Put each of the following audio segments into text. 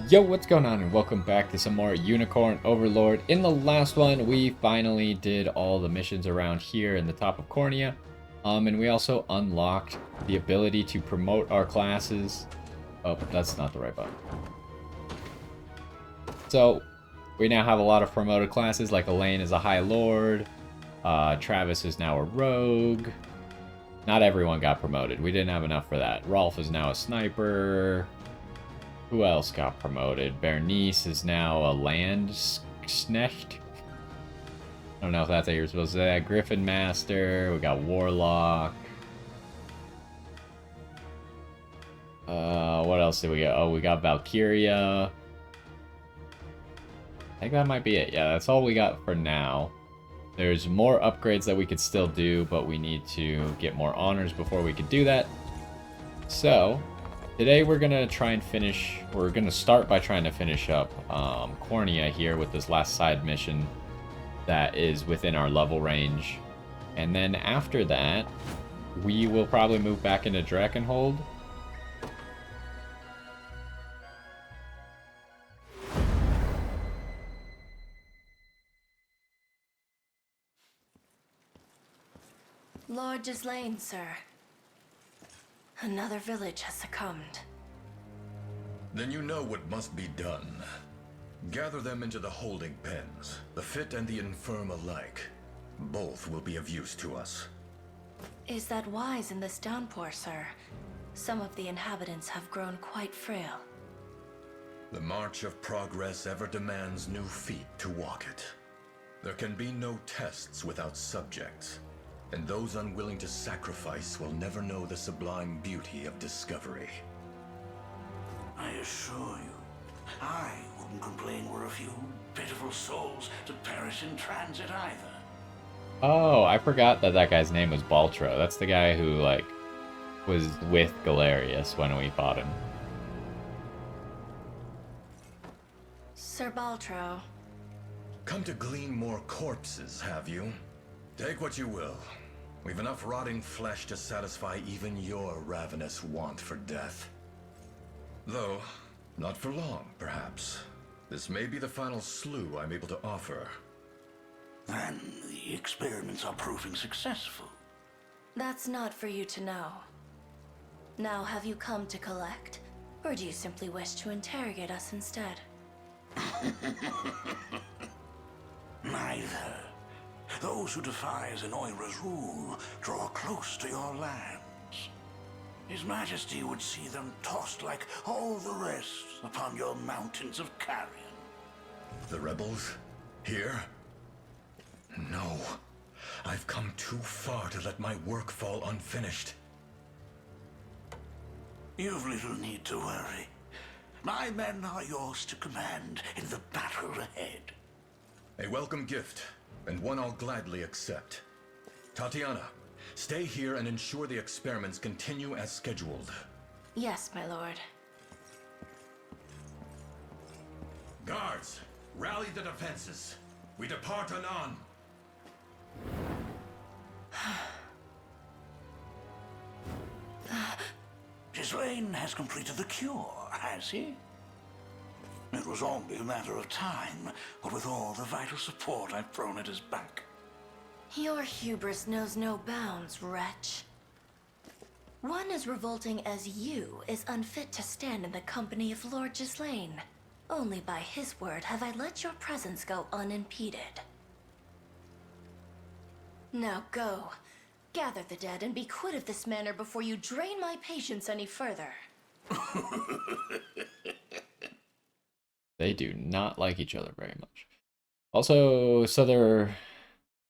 Yo, what's going on, and welcome back to some more Unicorn Overlord. In the last one, we finally did all the missions around here in the top of Cornea. And we also unlocked the ability to promote our classes. Oh, that's not the right button. So, we now have a lot of promoted classes, like Elaine is a High Lord. Travis is now a Rogue. Not everyone got promoted. We didn't have enough for that. Rolf is now a Sniper. Who else got promoted? Bernice is now a Landsknecht. I don't know if that's how you're supposed to say that. Griffin Master. We got Warlock. What else did we get? Oh, we got Valkyria. I think that might be it. Yeah, that's all we got for now. There's more upgrades that we could still do, but we need to get more honors before we could do that. So, today we're gonna try and finish. We're gonna start by trying to finish up Cornea here with this last side mission that is within our level range, and then after that, we will probably move back into Drakenhold. Lord Gislaine, sir. Another village has succumbed. Then you know what must be done. Gather them into the holding pens, the fit and the infirm alike. Both will be of use to us. Is that wise in this downpour, sir? Some of the inhabitants have grown quite frail. The march of progress ever demands new feet to walk it. There can be no tests without subjects, and those unwilling to sacrifice will never know the sublime beauty of discovery. I assure you, I wouldn't complain were a few pitiful souls to perish in transit either. Oh, I forgot that that guy's name was Baltro. That's the guy who, like, was with Galerius when we fought him. Sir Baltro. Come to glean more corpses, have you? Take what you will. We've enough rotting flesh to satisfy even your ravenous want for death. Though, not for long, perhaps. This may be the final slew I'm able to offer. And the experiments are proving successful. That's not for you to know. Now, have you come to collect, or do you simply wish to interrogate us instead? Neither. Those who defy Zenoira's rule draw close to your lands. His Majesty would see them tossed like all the rest upon your mountains of carrion. The rebels? Here? No. I've come too far to let my work fall unfinished. You've little need to worry. My men are yours to command in the battle ahead. A welcome gift, and one I'll gladly accept. Tatiana, stay here and ensure the experiments continue as scheduled. Yes, my lord. Guards, rally the defenses. We depart anon. Gislaine has completed the cure, has he? It was only a matter of time, what with all the vital support I've thrown at his back. Your hubris knows no bounds, wretch. One as revolting as you is unfit to stand in the company of Lord Gislaine. Only by his word have I let your presence go unimpeded. Now go. Gather the dead and be quit of this manor before you drain my patience any further. They do not like each other very much. Also, so there...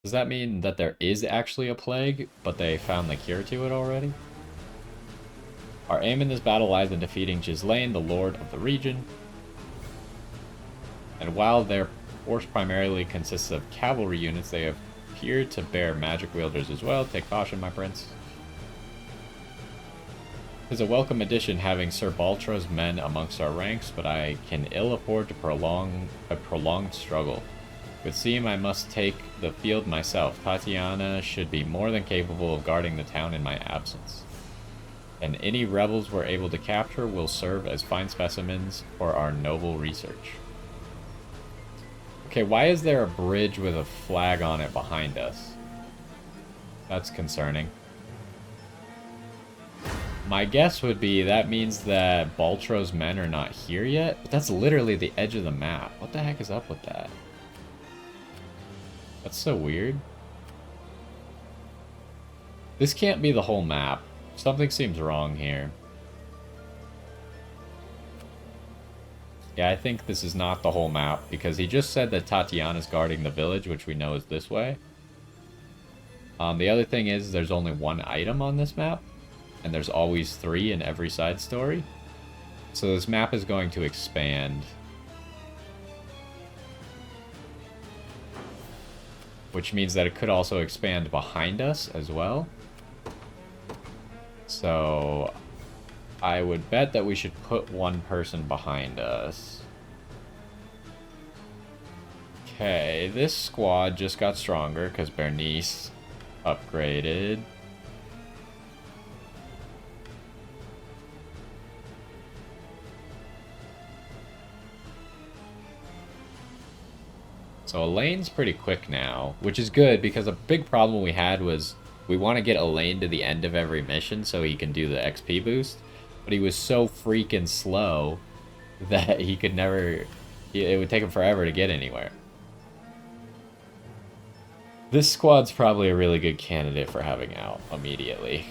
Does that mean that there is actually a plague, but they found the cure to it already? Our aim in this battle lies in defeating Gislaine, the lord of the region. And while their force primarily consists of cavalry units, they appear to bear magic wielders as well. Take caution, my prince. It's a welcome addition having Sir Baltro's men amongst our ranks, but I can ill afford to prolong a prolonged struggle. It would seem I must take the field myself. Tatiana should be more than capable of guarding the town in my absence. And any rebels we're able to capture will serve as fine specimens for our noble research. Okay, why is there a bridge with a flag on it behind us? That's concerning. My guess would be that means that Baltro's men are not here yet, but that's literally the edge of the map. What the heck is up with that? That's so weird. This can't be the whole map. Something seems wrong here. Yeah, I think this is not the whole map, because he just said that Tatiana's guarding the village, which we know is this way. The other thing is there's only one item on this map, and there's always 3 in every side story. So this map is going to expand. Which means that it could also expand behind us as well. So I would bet that we should put one person behind us. Okay, this squad just got stronger because Bernice upgraded. So Elaine's pretty quick now, which is good because a big problem we had was we want to get Elaine to the end of every mission so he can do the XP boost, but he was so freaking slow that he could never, it would take him forever to get anywhere. This squad's probably a really good candidate for having out immediately.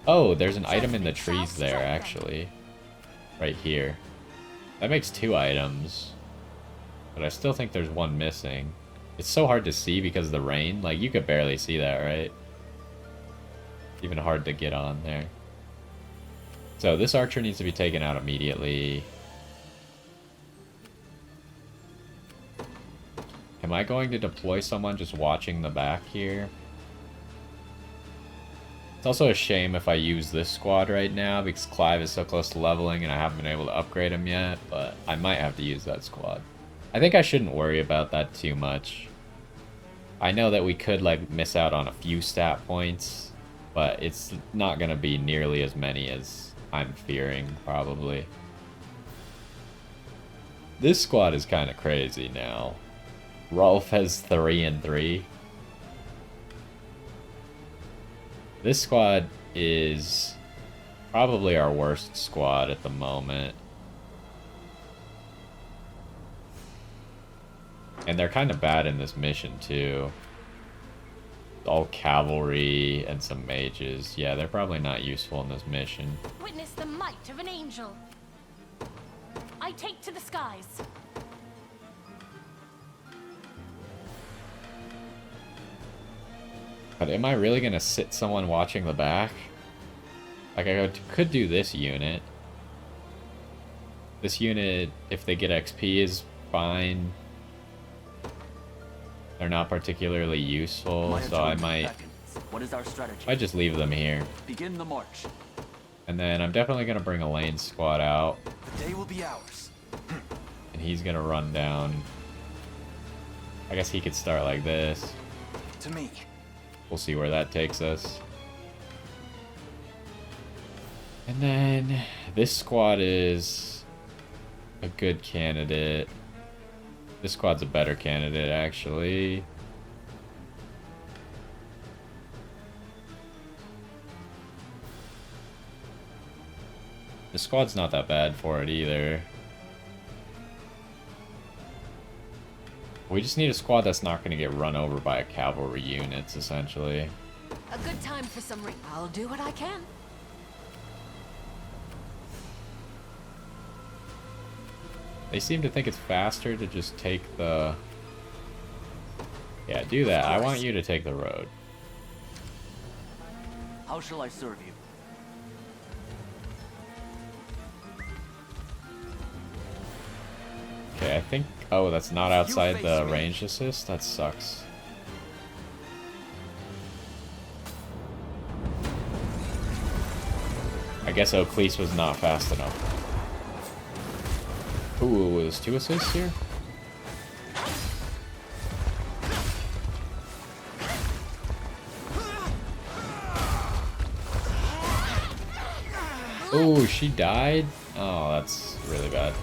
Oh, there's an item in the trees there, actually. Right here. That makes 2 items. But I still think there's one missing. It's so hard to see because of the rain. Like, you could barely see that, right? Even hard to get on there. So, this archer needs to be taken out immediately. Am I going to deploy someone just watching the back here? It's also a shame if I use this squad right now because Clive is so close to leveling and I haven't been able to upgrade him yet, but I might have to use that squad. I think I shouldn't worry about that too much. I know that we could like miss out on a few stat points, but it's not going to be nearly as many as I'm fearing, probably. This squad is kind of crazy now. Rolf has 3 and 3. This squad is probably our worst squad at the moment. And they're kind of bad in this mission, too. All cavalry and some mages. Yeah, they're probably not useful in this mission. Witness the might of an angel. I take to the skies. But am I really going to sit someone watching the back? Like, I could do this unit. This unit, if they get XP, is fine. They're not particularly useful, so I might... What is our strategy? I just leave them here. Begin the march. And then I'm definitely going to bring Elaine's squad out. The day will be ours. And he's going to run down. I guess he could start like this. To me. We'll see where that takes us. And then this squad is a good candidate. This squad's a better candidate, actually. The squad's not that bad for it either. We just need a squad that's not going to get run over by a cavalry units, essentially. A good time for some I'll do what I can. They seem to think it's faster to just take the... Yeah, do that. I want you to take the road. How shall I serve you? Okay, I think... Oh, that's not outside the range assist? That sucks. I guess Oaklease was not fast enough. Ooh, there's 2 assists here? Oh, she died? Oh, that's really bad.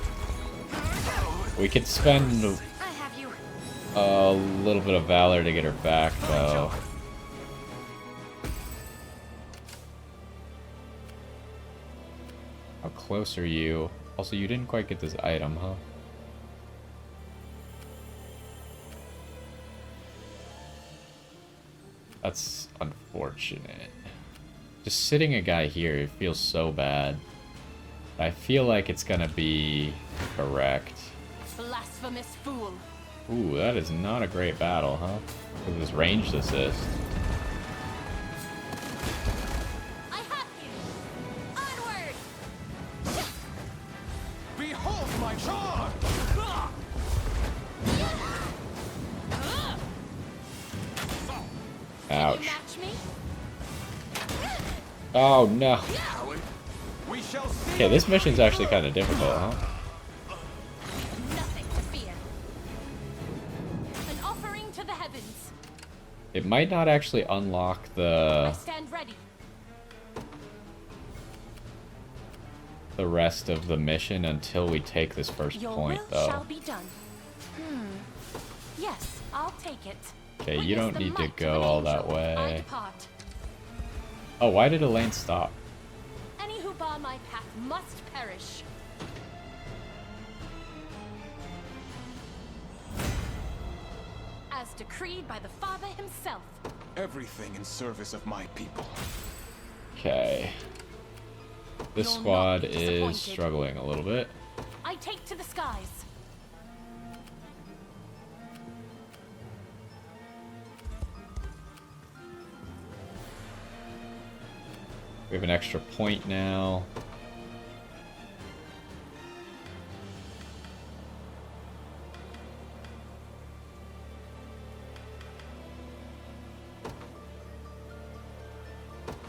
We could spend I have you. a little bit of valor to get her back, though. How close are you? Also, you didn't quite get this item, huh? That's unfortunate. Just sitting a guy here, it feels so bad. I feel like it's gonna be correct. Blasphemous fool. Ooh, that is not a great battle, huh? With this ranged assist. I have you. Onward. Behold my charge! Can Ouch. you match me? Oh no. We shall see. Okay, this mission's actually kind of difficult, huh? Nothing to fear. An offering to the heavens. It might not actually unlock I the stand ready. rest of the mission until we take this first Your point, will shall though. be done. Yes, I'll take it. Okay, you don't Witness the need to might of go an all that angel. I way. depart. Oh, why did Elaine stop? Any who bar my path must perish. As decreed by the Father himself. Everything in service of my people. Okay. This You'll not squad be is disappointed. struggling a little bit. I take to the skies. We have an extra point now.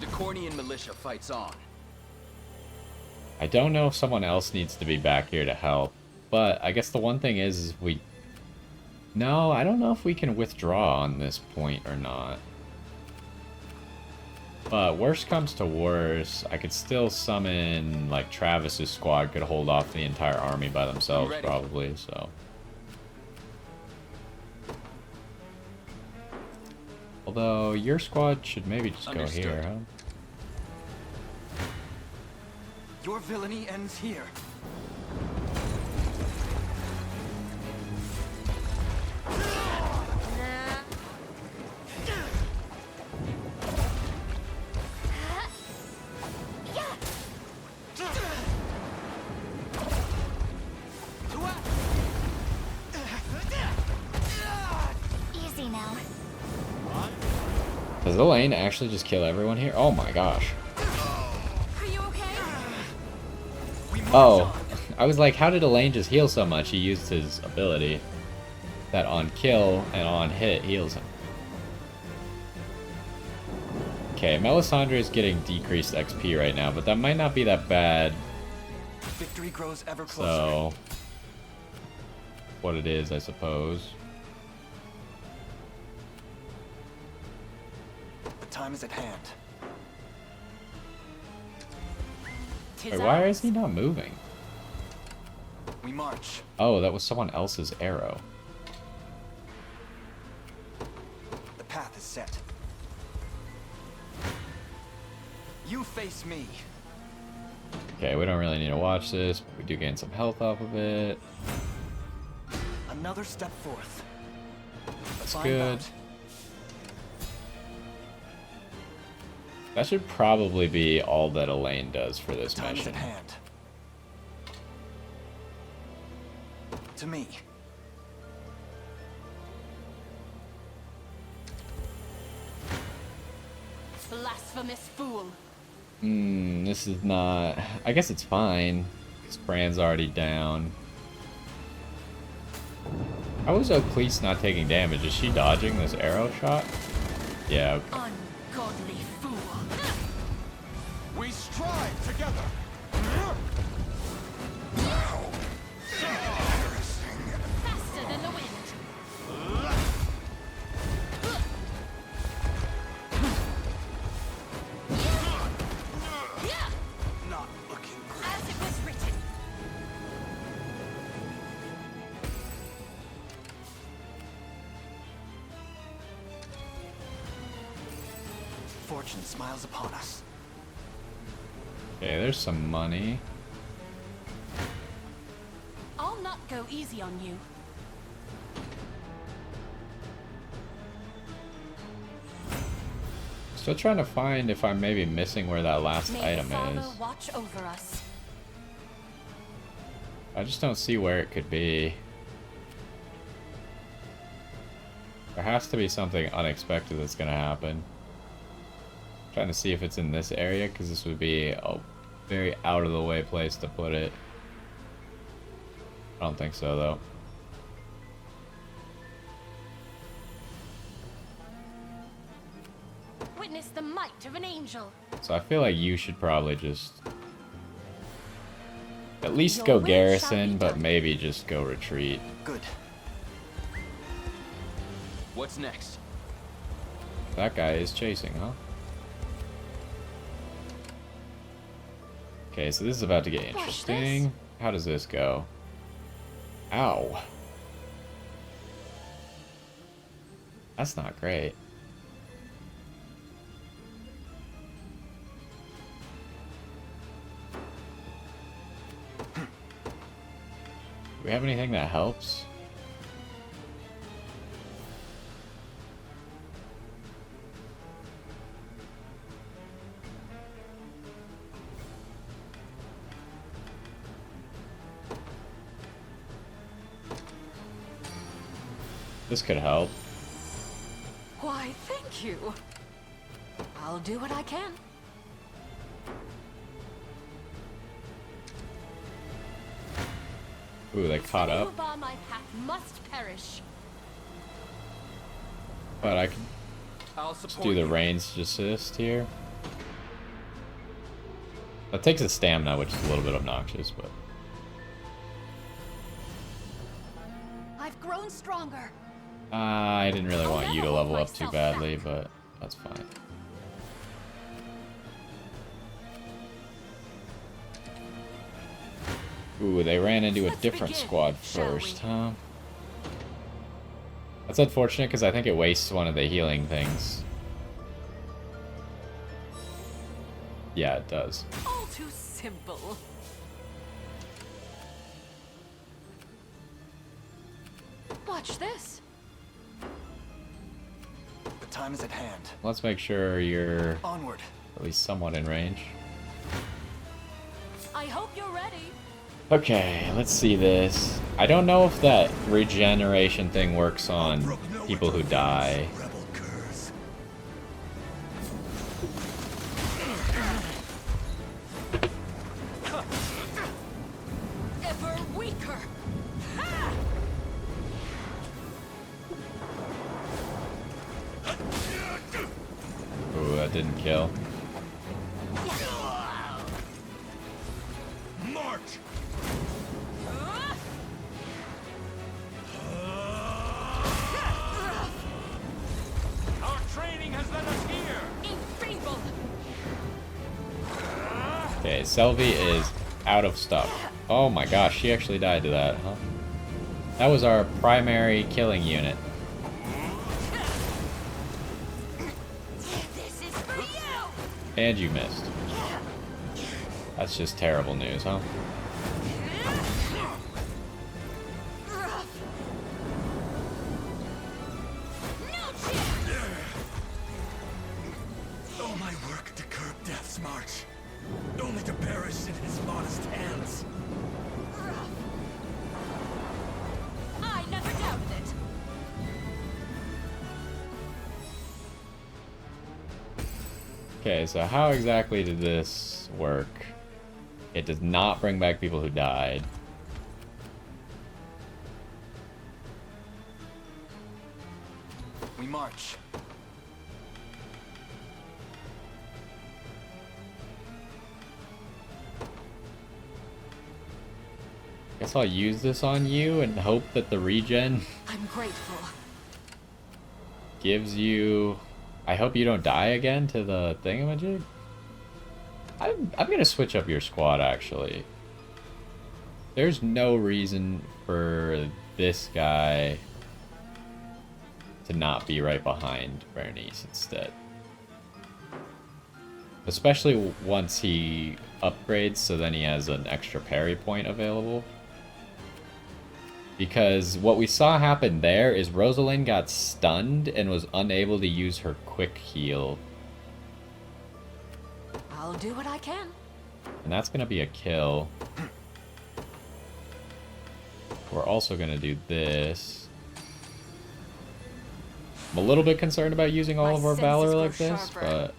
The Cornian militia fights on. I don't know if someone else needs to be back here to help, but I guess the one thing is we... No, I don't know if we can withdraw on this point or not. But worst comes to worst, I could still summon, like, Travis's squad could hold off the entire army by themselves, Ready. probably, so... Although, your squad should maybe just go Understood. here, huh? Your villainy ends here. Easy now. Does Elaine actually just kill everyone here? Oh my gosh. Are you okay? Oh, I was like, how did Elaine just heal so much? He used his ability that on kill and on hit heals him. Okay, Melisandre is getting decreased XP right now, but that might not be that bad. Victory grows ever closer. So, what it is, I suppose. The time is at hand. Wait, why is he not moving? We march. Oh, that was someone else's arrow. The path is set. You face me. Okay, we don't really need to watch this, but we do gain some health off of it. Another step forth. That's Find good. out. That should probably be all that Elaine does for this Time is mission. at hand. To me. Blasphemous fool. This is not... I guess it's fine, because Bran's already down. How is O'Cleese not taking damage? Is she dodging this arrow shot? Yeah, okay. Ungodly fool. We strive together. Faster than the wind. Not looking fortune smiles upon us. Okay, there's some money. I'll not go easy on you. Still trying to find if I'm maybe missing where that last May item the Father is. watch over us. I just don't see where it could be. There has to be something unexpected that's gonna happen. Trying to see if it's in this area, because this would be a very out of the way place to put it. I don't think so though. Witness the might of an angel. So I feel like you should probably just at least Your go will shall garrison, be but done. maybe just go retreat. Good. What's next? That guy is chasing, huh? Okay, so this is about to get interesting. How does this go? Ow. That's not great. Do we have anything that helps? This could help. Why, thank you. I'll do what I can. Ooh, they caught Any up. who bar my path must perish. But I can I'll just support do the you. range assist here. That takes a stamina, which is a little bit obnoxious, but... I've grown stronger. I didn't really I'll want you to never hold level up too myself badly, back. but that's fine. Ooh, they ran into a Let's different begin, squad shall first, we? huh? That's unfortunate because I think it wastes one of the healing things. Yeah, it does. All too simple. Watch this. The time is at hand. Let's make sure you're Onward. at least somewhat in range. I hope you're ready. Okay, let's see this. I don't know if that regeneration thing works on people who die. Rebel curse. Ever weaker. Ha! Ooh, that didn't kill. March! Our training has led us here. Enfeebled. Okay, Selvi is out of stuff. Oh my gosh, she actually died to that, huh? That was our primary killing unit. This is for you. And you missed. That's just terrible news, huh? No chance. All my work to curb Death's march, only to perish in his modest hands. I never doubted it. Okay, so how exactly did this work? It does not bring back people who died. We march. Guess I'll use this on you and hope that the regen I'm grateful. gives you... I hope you don't die again to the thingamajig. I'm gonna switch up your squad, actually. There's no reason for this guy to not be right behind Bernice instead. Especially once he upgrades, so then he has an extra parry point available. Because what we saw happen there is Rosalind got stunned and was unable to use her quick heal. I'll do what I can. And that's going to be a kill. We're also going to do this. I'm a little bit concerned about using all of our Valor like this, but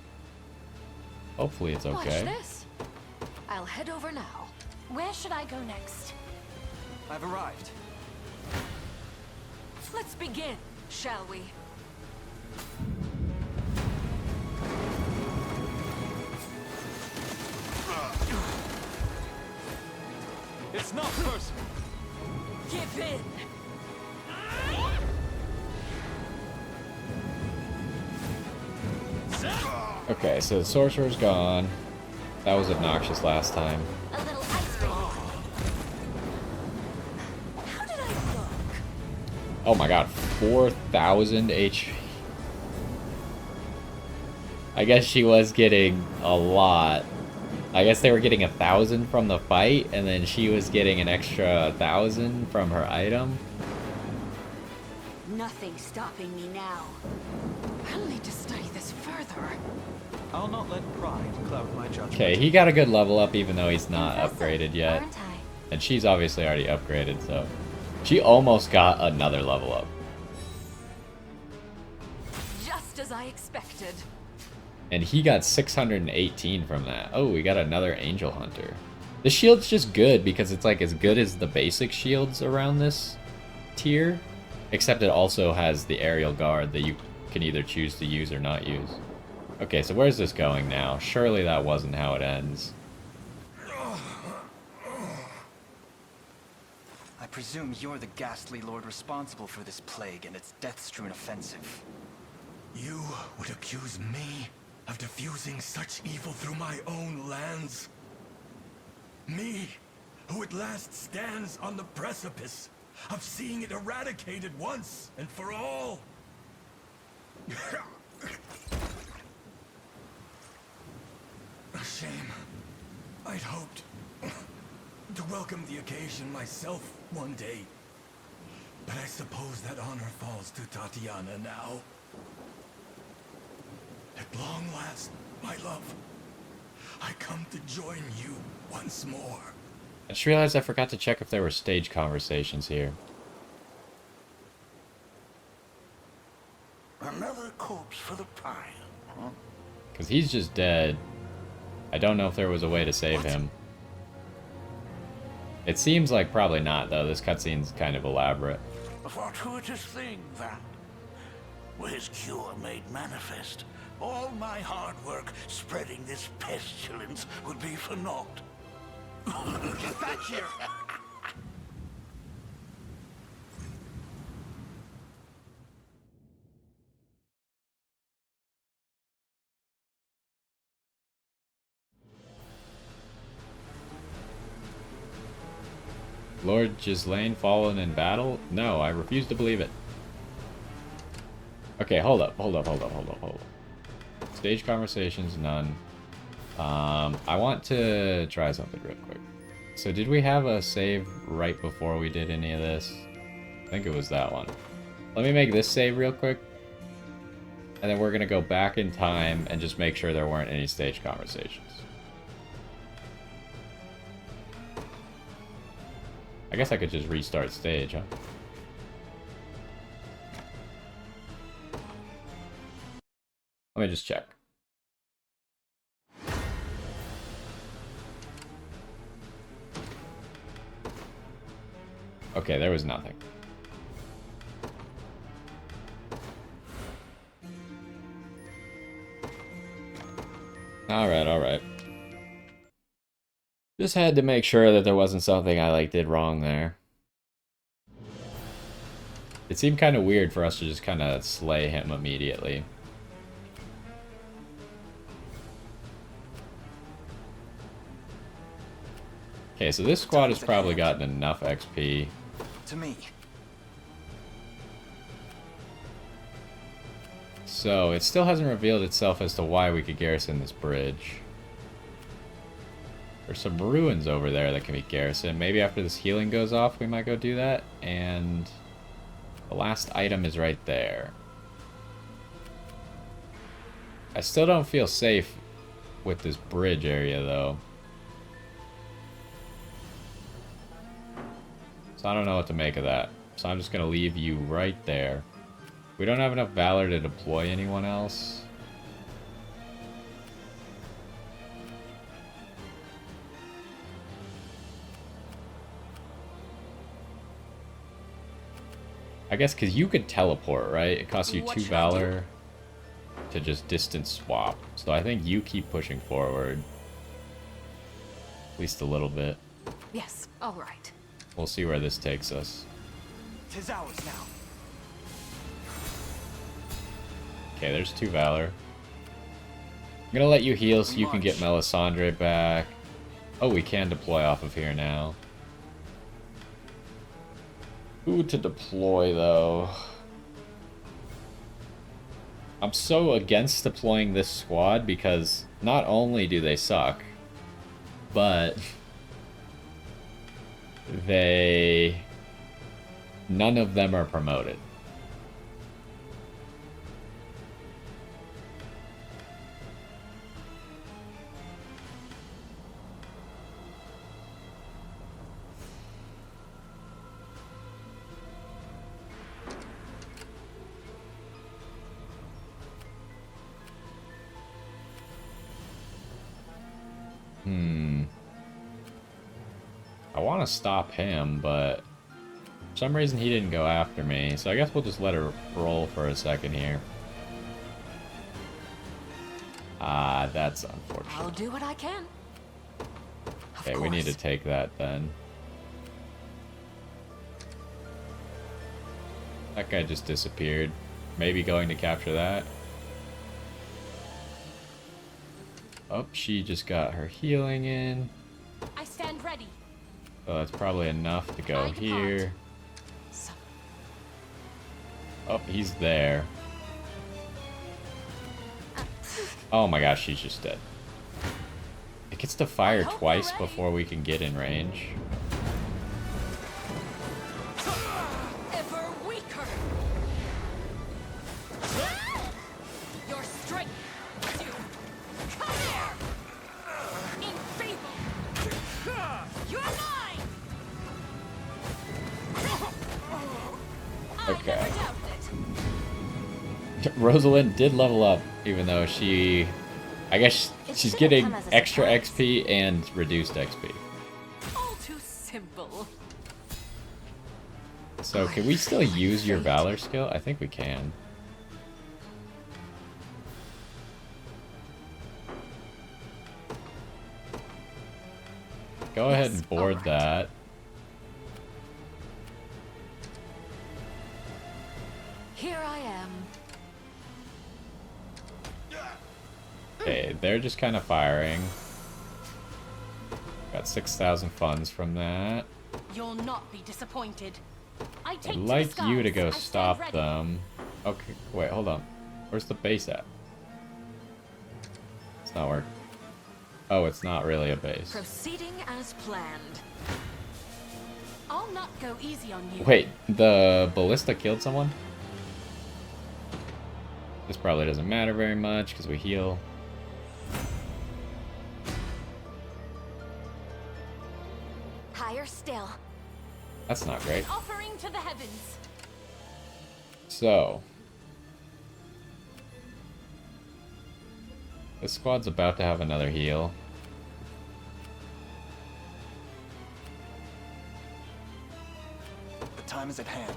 hopefully it's okay. Watch this. I'll head over now. Where should I go next? I've arrived. Let's begin, shall we? It's not personal. Give in. Okay, so the sorcerer's gone. That was obnoxious last time. A little ice cream. How did I look? Oh my god, 4,000 HP. I guess she was getting a lot. I guess they were getting 1,000 from the fight, and then she was getting an extra 1,000 from her item. Nothing's stopping me now. I'll need to study this further. I'll not let pride cloud my judgment. Okay, he got a good level up even though he's not Impressive, upgraded yet. aren't I? And she's obviously already upgraded, so... She almost got another level up. Just as I expected. And he got 618 from that. Oh, we got another Angel Hunter. The shield's just good because it's like as good as the basic shields around this tier. Except it also has the aerial guard that you can either choose to use or not use. Okay, so where's this going now? Surely that wasn't how it ends. I presume you're the ghastly lord responsible for this plague and its death-strewn offensive. You would accuse me of diffusing such evil through my own lands? Me, who at last stands on the precipice of seeing it eradicated once and for all? A shame. I'd hoped to welcome the occasion myself one day. But I suppose that honor falls to Tatiana now. At long last, my love, I come to join you once more. I just realized I forgot to check if there were stage conversations here. Another corpse for the pile, huh? Because he's just dead. I don't know if there was a way to save him. It seems like probably not, though. This cutscene's kind of elaborate. A fortuitous thing, that. Were his cure made manifest, all my hard work spreading this pestilence would be for naught. Get back here! Lord Ghislaine fallen in battle? No, I refuse to believe it. Okay, hold up. Stage conversations, none. I want to try something real quick. So did we have a save right before we did any of this? I think it was that one. Let me make this save real quick. And then we're going to go back in time and just make sure there weren't any stage conversations. I guess I could just restart stage, huh? Let me just check. Okay, there was nothing. Alright. Just had to make sure that there wasn't something I did wrong there. It seemed kind of weird for us to just kind of slay him immediately. Okay, so this squad has probably gotten enough XP. To me. So, it still hasn't revealed itself as to why we could garrison this bridge. There's some ruins over there that can be garrisoned. Maybe after this healing goes off, we might go do that. And the last item is right there. I still don't feel safe with this bridge area, though. So I don't know what to make of that. So I'm just going to leave you right there. We don't have enough valor to deploy anyone else. I guess because you could teleport, right? It costs you 2 valor to just distance swap. So I think you keep pushing forward. At least a little bit. Yes, all right. We'll see where this takes us. 'Tis ours now. Okay, there's 2 valor. I'm gonna let you heal so you can get Melisandre back. Oh, we can deploy off of here now. Who to deploy, though? I'm so against deploying this squad because not only do they suck, but none of them are promoted. I want to stop him, but for some reason he didn't go after me, so I guess we'll just let her roll for a second here. Ah, that's unfortunate. I'll do what I can. Okay, we need to take that then. That guy just disappeared. Maybe going to capture that. Oh, she just got her healing in. I stand ready. So that's probably enough to go here. Oh, he's there. Oh my gosh, she's just dead. It gets to fire twice before we can get in range. Ever weaker. Your strength. Come here. Enfeeble. You're mine. Okay. Rosalind did level up, even though she... I guess she's getting extra XP and reduced XP. All too simple. So can we still use your Valor skill? I think we can. Go ahead and board that. Here I am. Okay, they're just kind of firing. Got 6,000 funds from that. You'll not be disappointed. I take I'd like to the you to skies. go I stop stand ready. them. Okay, wait, hold on. Where's the base at? It's not working. Oh, it's not really a base. Proceeding as planned. I'll not go easy on you. Wait, the ballista killed someone? This probably doesn't matter very much because we heal. Higher still. That's not great. An offering to the heavens. So, this squad's about to have another heal. The time is at hand.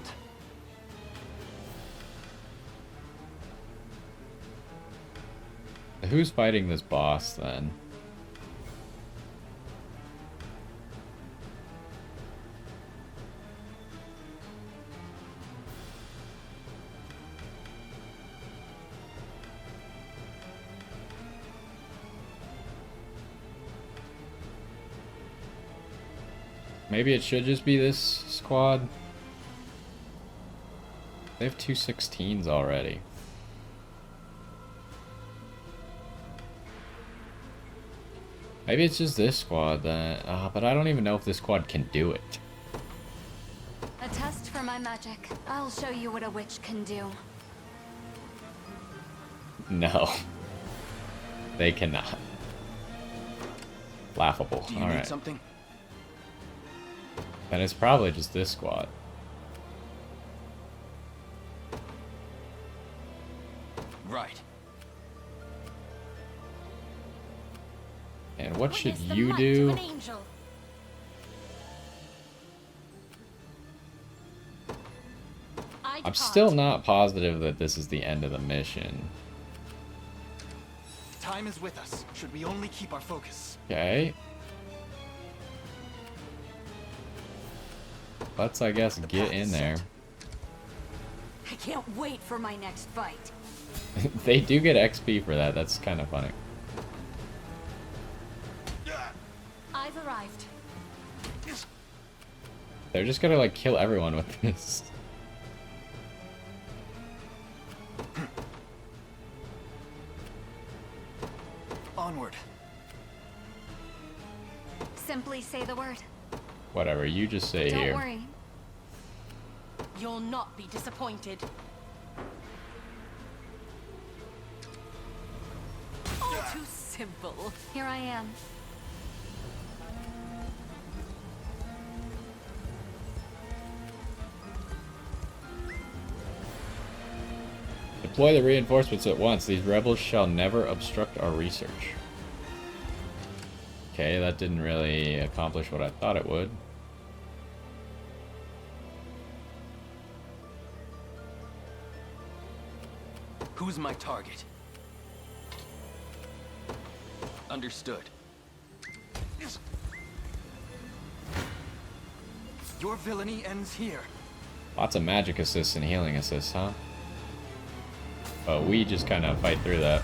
Who's fighting this boss then? Maybe it should just be this squad. They have 2 16s already. Maybe it's just this squad that... but I don't even know if this squad can do it. A test for my magic. I'll show you what a witch can do. No. They cannot. Laughable. Do you All need right. something? And it's probably just this squad. Right. And what should Witness the you might do? of an angel. I I'm depart. still not positive that this is the end of the mission. Time is with us. Should we only keep our focus? Okay. Let's, I guess, get path in is there. set. I can't wait for my next fight. They do get XP for that. That's kind of funny. I've arrived. They're just gonna, like, kill everyone with this. Onward. Simply say the word. Whatever, you just say Don't here. worry. You'll not be disappointed. All too simple. Here I am. Deploy the reinforcements at once. These rebels shall never obstruct our research. Okay, that didn't really accomplish what I thought it would. Who's my target? Understood. Your villainy ends here. Lots of magic assists and healing assists, huh? But we just kind of fight through that.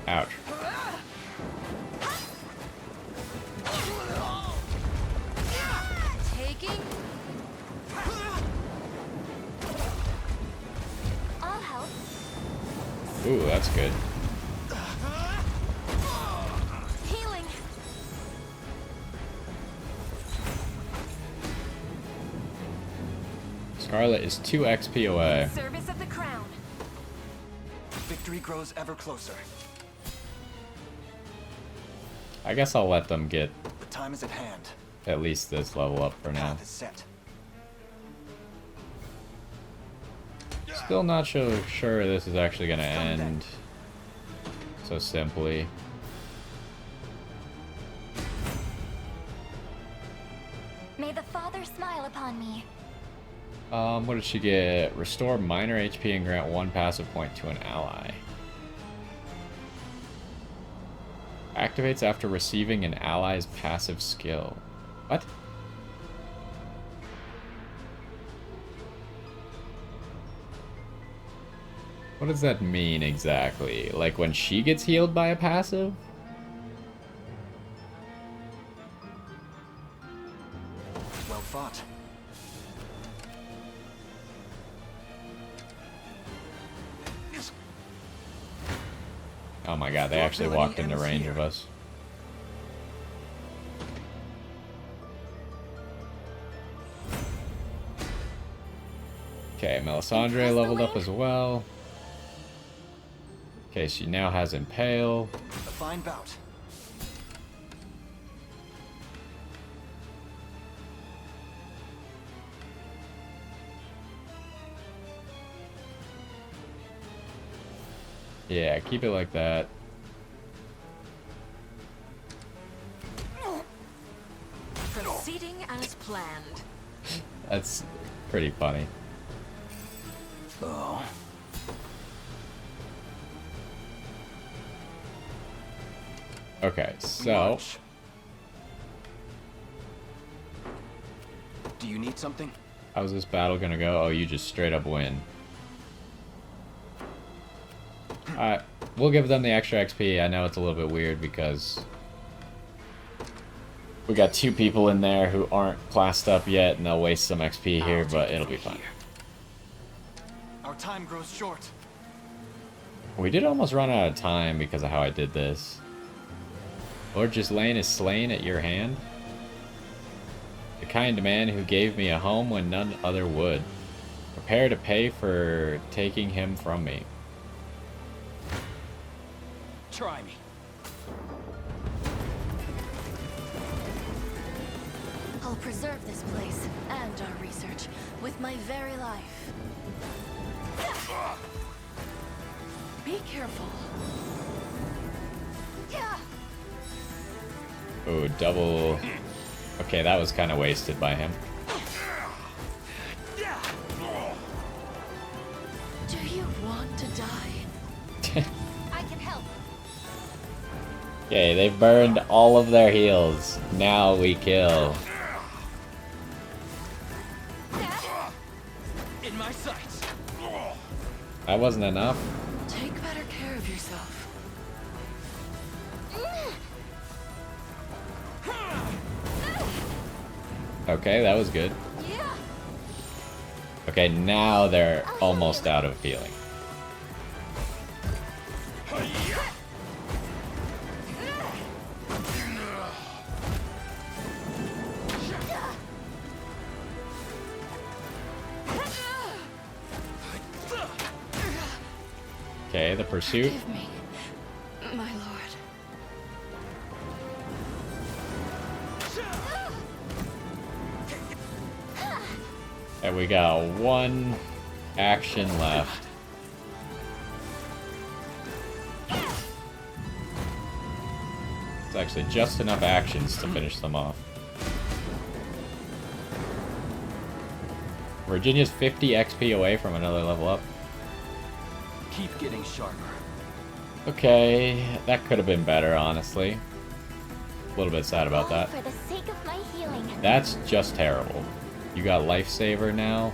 Ouch. Taking. I'll help. Ooh, that's good. Healing. Scarlet is 2 XP away. Service of the crown. Victory grows ever closer. I guess I'll let them get The time is at hand. at least this level up for now. Path is set. Still not so sure this is actually going to end so simply. May the Father smile upon me. What did she get? Restore minor HP and grant 1 passive point to an ally. Activates after receiving an ally's passive skill. What? What does that mean exactly? Like when she gets healed by a passive? Well fought. Oh my god, they Your actually villainy walked into ends range here. of us. Okay, Melisandre leveled up as well. Okay, she now has Impale. A fine bout. Yeah, keep it like that. Proceeding as planned. That's pretty funny. Oh. Okay, so March. Do you need something? how's this battle gonna go? Oh, you just straight up win. Alright, we'll give them the extra XP. I know it's a little bit weird because we got 2 people in there who aren't classed up yet, and they'll waste some XP here, but it'll be fine. Our time grows short. We did almost run out of time because of how I did this. Lord Ghislaine is slain at your hand. The kind man who gave me a home when none other would. Prepare to pay for taking him from me. Try me. I'll preserve this place and our research with my very life. Be careful. Ooh, double. Okay, that was kind of wasted by him. Do you want to die? I can help. Okay, they burned all of their heals. Now we kill. In my sights. That wasn't enough. Take better care of yourself. Okay, that was good. Yeah. Okay, now they're almost out of healing. Okay, the pursuit. Forgive me, my lord. And we got one action left. It's actually just enough actions to finish them off. Virginia's 50 XP away from another level up. Keep getting sharper. Okay, that could have been better, honestly. A little bit sad about that. For the sake of my healing. That's just terrible. You got Lifesaver now.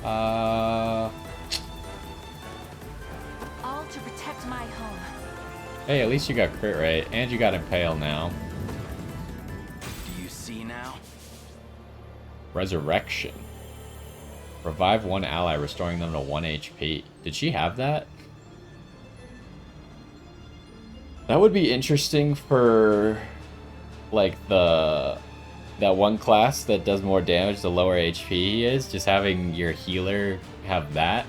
All to protect my home. Hey, at least you got crit rate, and you got Impale now. Do you see now? Resurrection. Revive one ally, restoring them to 1 HP. Did she have that? That would be interesting for, like, that one class that does more damage the lower HP he is. Just having your healer have that.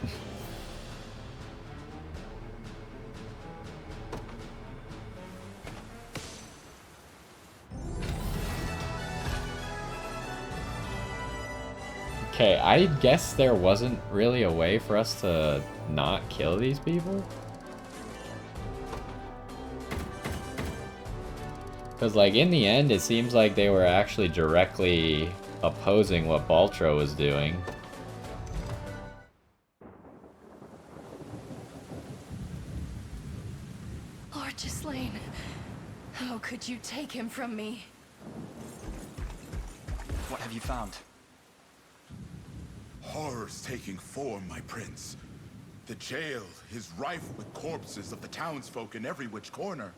Okay, I guess there wasn't really a way for us to not kill these people. Because, like, in the end, it seems like they were actually directly opposing what Baltro was doing. Lord Ghislaine, how could you take him from me? What have you found? Horrors taking form, my prince. The jail is rife with corpses of the townsfolk in every which corner.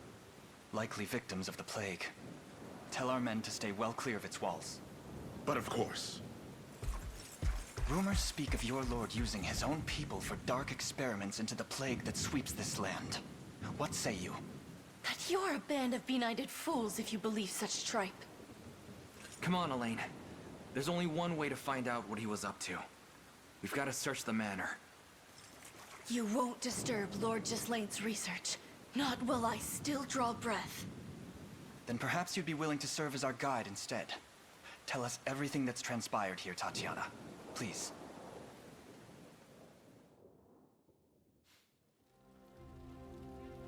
Likely victims of the plague. Tell our men to stay well clear of its walls. But of course. Rumors speak of your lord using his own people for dark experiments into the plague that sweeps this land. What say you? That you're a band of benighted fools if you believe such tripe. Come on, Elaine. There's only one way to find out what he was up to. We've got to search the manor. You won't disturb Lord Gislaine's research. Not while I still draw breath. Then perhaps you'd be willing to serve as our guide instead. Tell us everything that's transpired here, Tatiana. Please.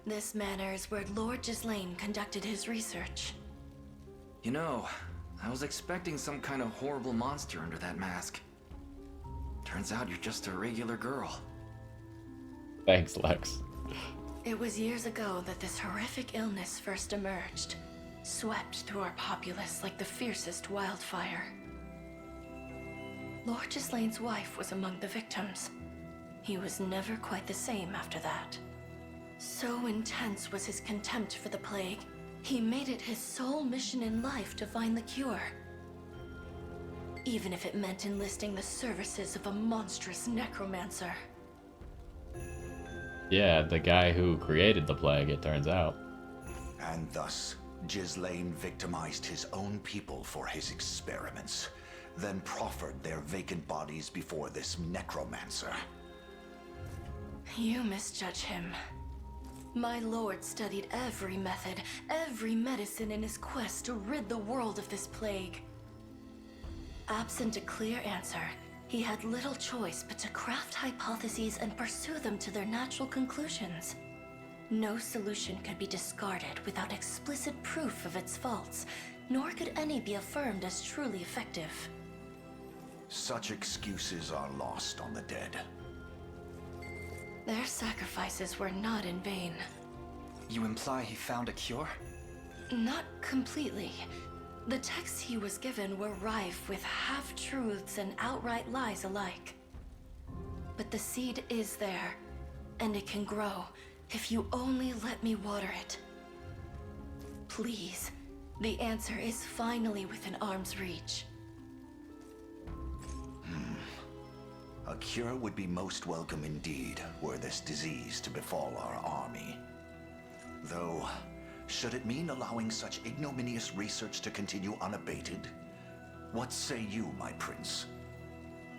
This manor is where Lord Gislaine conducted his research. You know, I was expecting some kind of horrible monster under that mask. Turns out you're just a regular girl. Thanks, Lex. It was years ago that this horrific illness first emerged, swept through our populace like the fiercest wildfire. Lord Gislaine's wife was among the victims. He was never quite the same after that. So intense was his contempt for the plague, he made it his sole mission in life to find the cure. even if it meant enlisting the services of a monstrous necromancer. Yeah, the guy who created the plague, it turns out. And thus, Ghislaine victimized his own people for his experiments, then proffered their vacant bodies before this necromancer. You misjudge him. My lord studied every method, every medicine in his quest to rid the world of this plague. Absent a clear answer, he had little choice but to craft hypotheses and pursue them to their natural conclusions. No solution could be discarded without explicit proof of its faults, nor could any be affirmed as truly effective. Such excuses are lost on the dead. Their sacrifices were not in vain. You imply he found a cure? Not completely. The texts he was given were rife with half-truths and outright lies alike. But the seed is there, and it can grow if you only let me water it. Please, the answer is finally within arm's reach. A cure would be most welcome indeed, were this disease to befall our army. Though, should it mean allowing such ignominious research to continue unabated? What say you, my prince?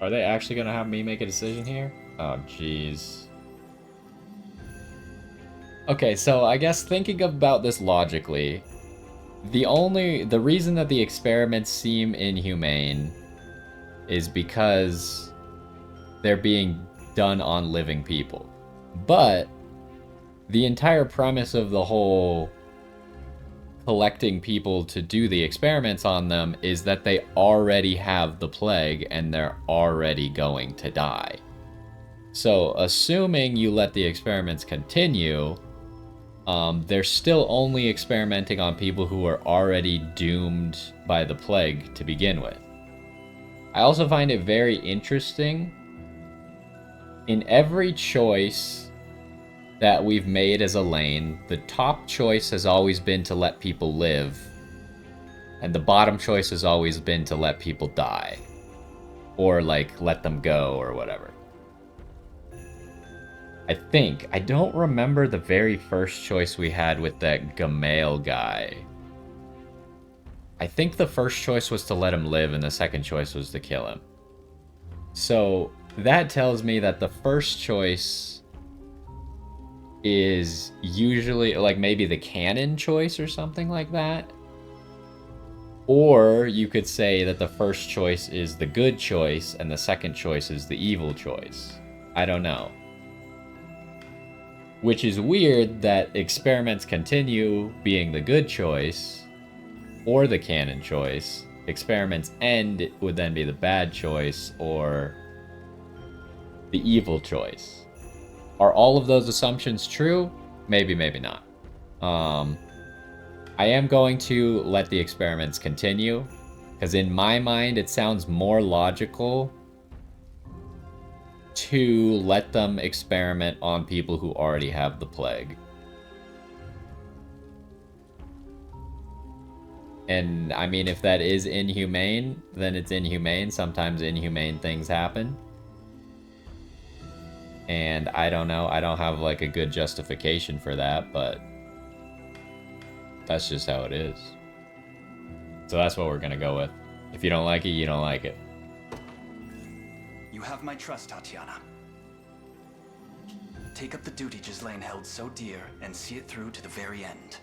Are they actually gonna have me make a decision here? Oh, jeez. Okay, so I guess thinking about this logically, the reason that the experiments seem inhumane is because they're being done on living people. But the entire premise of the whole collecting people to do the experiments on them is that they already have the plague and they're already going to die. So assuming you let the experiments continue, they're still only experimenting on people who are already doomed by the plague to begin with. I also find it very interesting. In every choice that we've made as a lane, the top choice has always been to let people live, and the bottom choice has always been to let people die, or like let them go or whatever. I don't remember the very first choice we had with that Gamale guy. I think the first choice was to let him live and the second choice was to kill him. So that tells me that the first choice is usually like maybe the canon choice or something like that. Or you could say that the first choice is the good choice and the second choice is the evil choice. I don't know. Which is weird that experiments continue being the good choice or the canon choice. Experiments end would then be the bad choice or the evil choice. Are all of those assumptions true? Maybe, maybe not. I am going to let the experiments continue, because in my mind it sounds more logical to let them experiment on people who already have the plague. And I mean, if that is inhumane, then it's inhumane. Sometimes inhumane things happen. And I don't know, I don't have like a good justification for that, but that's just how it is. So that's what we're gonna go with. If you don't like it, you don't like it. You have my trust, Tatiana. Take up the duty Ghislaine held so dear and see it through to the very end.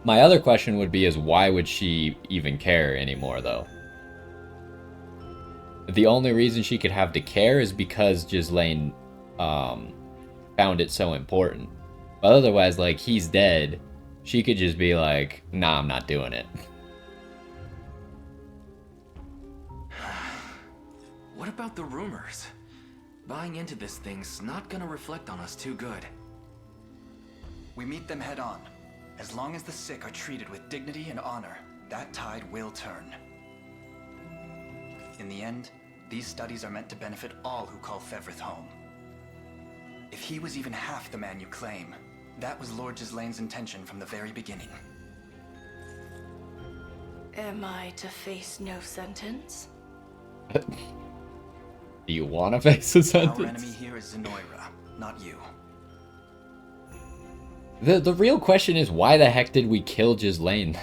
My other question would be is why would she even care anymore, though? The only reason she could have to care is because Ghislaine found it so important. But otherwise, like, he's dead. She could just be like, nah, I'm not doing it. What about the rumors? Buying into this thing's not gonna reflect on us too good. We meet them head on. As long as the sick are treated with dignity and honor, that tide will turn. In the end, these studies are meant to benefit all who call Fevrith home. If he was even half the man you claim, that was Lord Gislaine's intention from the very beginning. Am I to face no sentence? Do you want to face a sentence? Our enemy here is Zenoira, not you. The real question is, why the heck did we kill Ghislaine?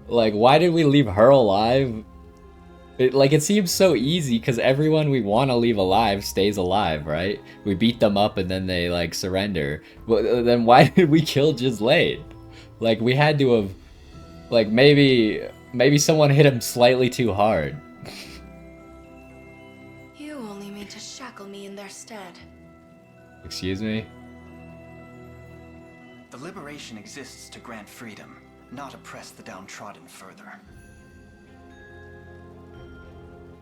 Like, why did we leave her alive? It seems so easy, because everyone we want to leave alive stays alive, right? We beat them up and then they, like, surrender. But then why did we kill Ghislaine? Like, we had to have... Like, maybe someone hit him slightly too hard. You only mean to shackle me in their stead. Excuse me? The liberation exists to grant freedom, not oppress the downtrodden further.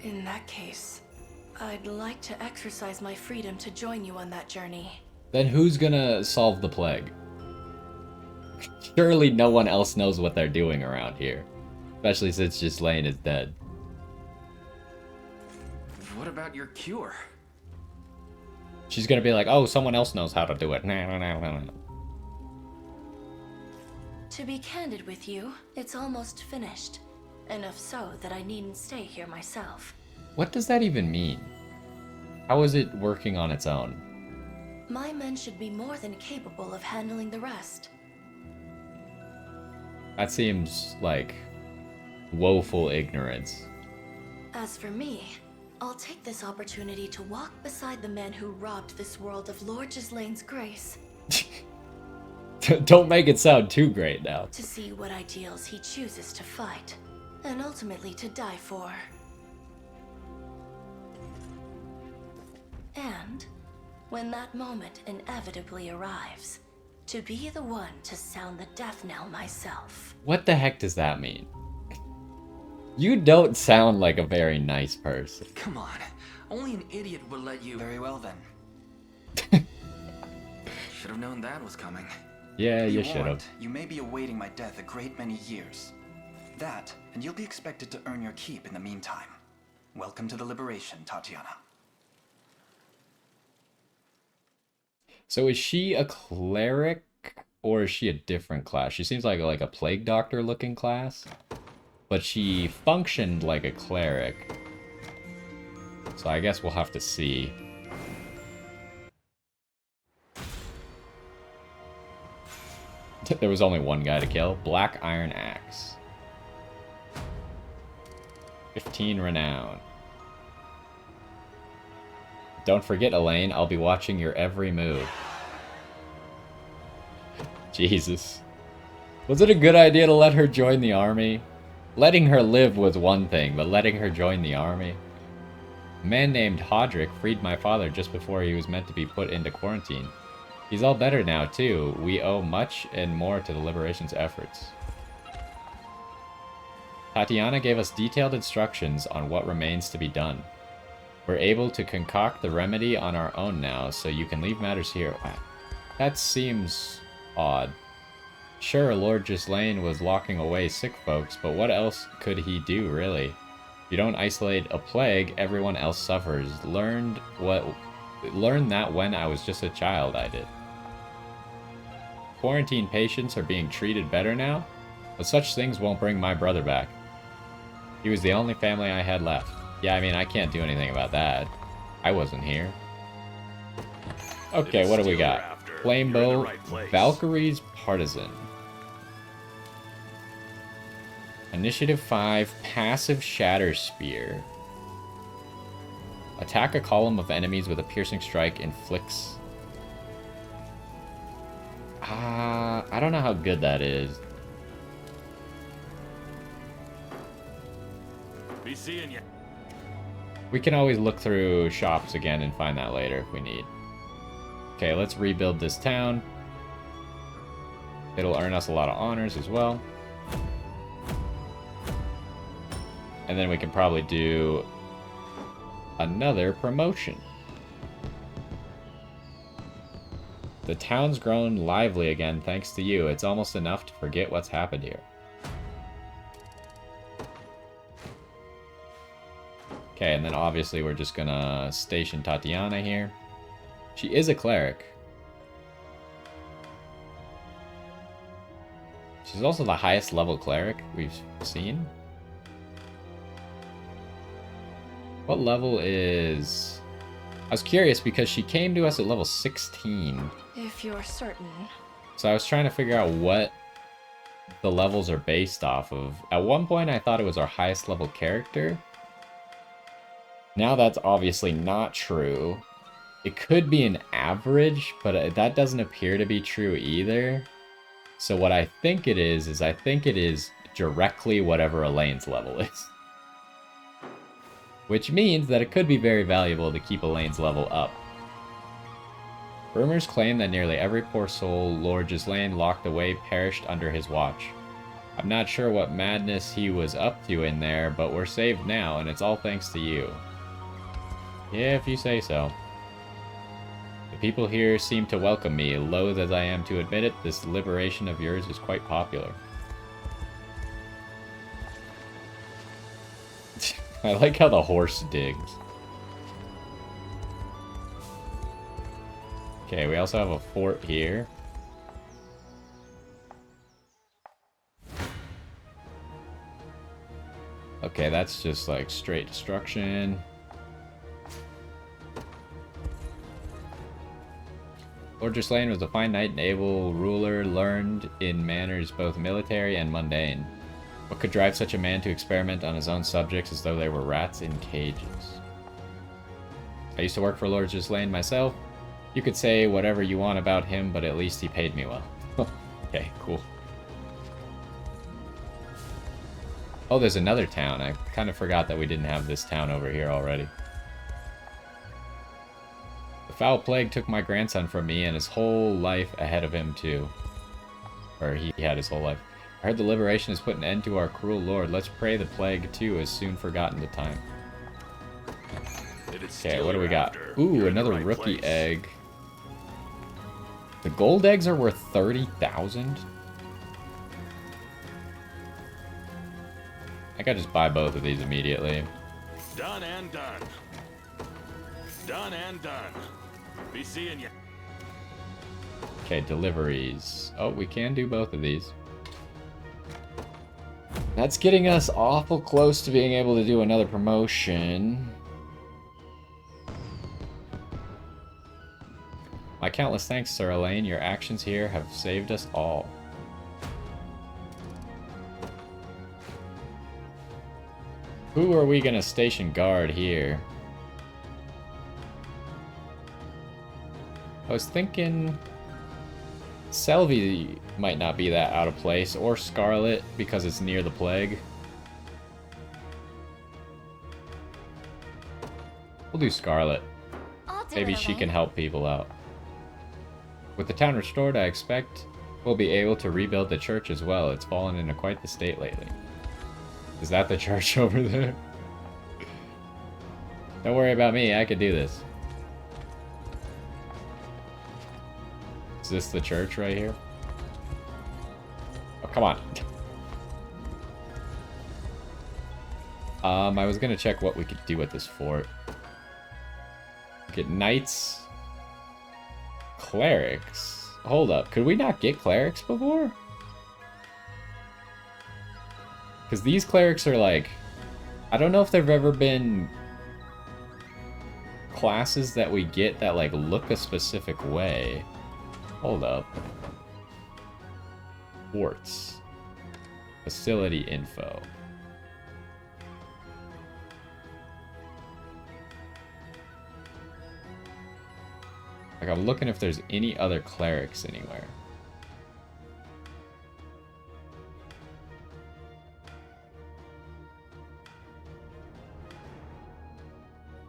In that case, I'd like to exercise my freedom to join you on that journey. Then who's gonna solve the plague? Surely no one else knows what they're doing around here. Especially since Ghislaine is dead. What about your cure? She's gonna be like, oh, someone else knows how to do it. To be candid with you, it's almost finished. Enough so that I needn't stay here myself. What does that even mean? How is it working on its own? My men should be more than capable of handling the rest. That seems like woeful ignorance. As for me, I'll take this opportunity to walk beside the men who robbed this world of Lord Gislaine's grace. Don't make it sound too great now. To see what ideals he chooses to fight, and ultimately to die for. And, when that moment inevitably arrives, to be the one to sound the death knell myself. What the heck does that mean? You don't sound like a very nice person. Come on, only an idiot would let you... Very well then. Should have known that was coming. Yeah, you Be should have. warned, you may be awaiting my death a great many years. That, and you'll be expected to earn your keep in the meantime. Welcome to the liberation, Tatiana. So is she a cleric, or is she a different class? She seems like a plague doctor looking class, but she functioned like a cleric. So I guess we'll have to see. There was only one guy to kill. Black Iron Axe. 15 renown. Don't forget, Elaine, I'll be watching your every move. Jesus. Was it a good idea to let her join the army? Letting her live was one thing, but letting her join the army? A man named Hodrick freed my father just before he was meant to be put into quarantine. He's all better now, too. We owe much and more to the Liberation's efforts. Tatiana gave us detailed instructions on what remains to be done. We're able to concoct the remedy on our own now, so you can leave matters here. That seems odd. Sure, Lord Gislaine was locking away sick folks, but what else could he do, really? If you don't isolate a plague, everyone else suffers. Learned that when I was just a child, I did. Quarantine patients are being treated better now, but such things won't bring my brother back. He was the only family I had left. Yeah, I mean, I can't do anything about that. I wasn't here. Okay, what do we got? Flamebow, Valkyrie's Partisan. Initiative 5, Passive Shatter Spear. Attack a column of enemies with a piercing strike, inflicts... I don't know how good that is. Be seeing you. We can always look through shops again and find that later if we need. Okay, let's rebuild this town. It'll earn us a lot of honors as well. And then we can probably do another promotion. The town's grown lively again thanks to you. It's almost enough to forget what's happened here. Okay, and then obviously we're just gonna station Tatiana here. She is a cleric. She's also the highest level cleric we've seen. What level is... I was curious because she came to us at level 16. If you're certain. So I was trying to figure out what the levels are based off of. At one point I thought it was our highest level character. Now that's obviously not true. It could be an average, but that doesn't appear to be true either. So what I think it is I think it is directly whatever Elaine's level is. Which means that it could be very valuable to keep Elaine's level up. Rumors claim that nearly every poor soul Lord Ghislaine locked away perished under his watch. I'm not sure what madness he was up to in there, but we're saved now, and it's all thanks to you. Yeah, if you say so. The people here seem to welcome me. Loath as I am to admit it, this liberation of yours is quite popular. I like how the horse digs. Okay, we also have a fort here. Okay, that's just like straight destruction. Lord Ghislaine was a fine knight and able ruler, learned in manners both military and mundane. What could drive such a man to experiment on his own subjects as though they were rats in cages? I used to work for Lord Ghislaine myself. You could say whatever you want about him, but at least he paid me well. Okay, cool. Oh, there's another town. I kind of forgot that we didn't have this town over here already. The foul plague took my grandson from me and his whole life ahead of him too. Or he had his whole life. I heard the liberation has put an end to our cruel lord. Let's pray the plague too is soon forgotten to time. Okay, what do we got? Ooh, another rookie egg. The gold eggs are worth 30,000? I gotta just buy both of these immediately. Done and done. Done and done. Be seeing you. Okay, deliveries. Oh, we can do both of these. That's getting us awful close to being able to do another promotion. My countless thanks, Sir Elaine. Your actions here have saved us all. Who are we gonna station guard here? I was thinking Selvi might not be that out of place, or Scarlet because it's near the plague. We'll do Scarlet. Maybe she can help people out. With the town restored, I expect we'll be able to rebuild the church as well. It's fallen into quite the state lately. Is that the church over there? Don't worry about me, I could do this. Is this the church right here? Oh, come on. I was gonna check what we could do at this fort. Get knights. Clerics. Hold up, could we not get clerics before? Because these clerics are like... I don't know if there've ever been classes that we get that like look a specific way. Hold up. Forts. Facility info. Like, I'm looking if there's any other clerics anywhere.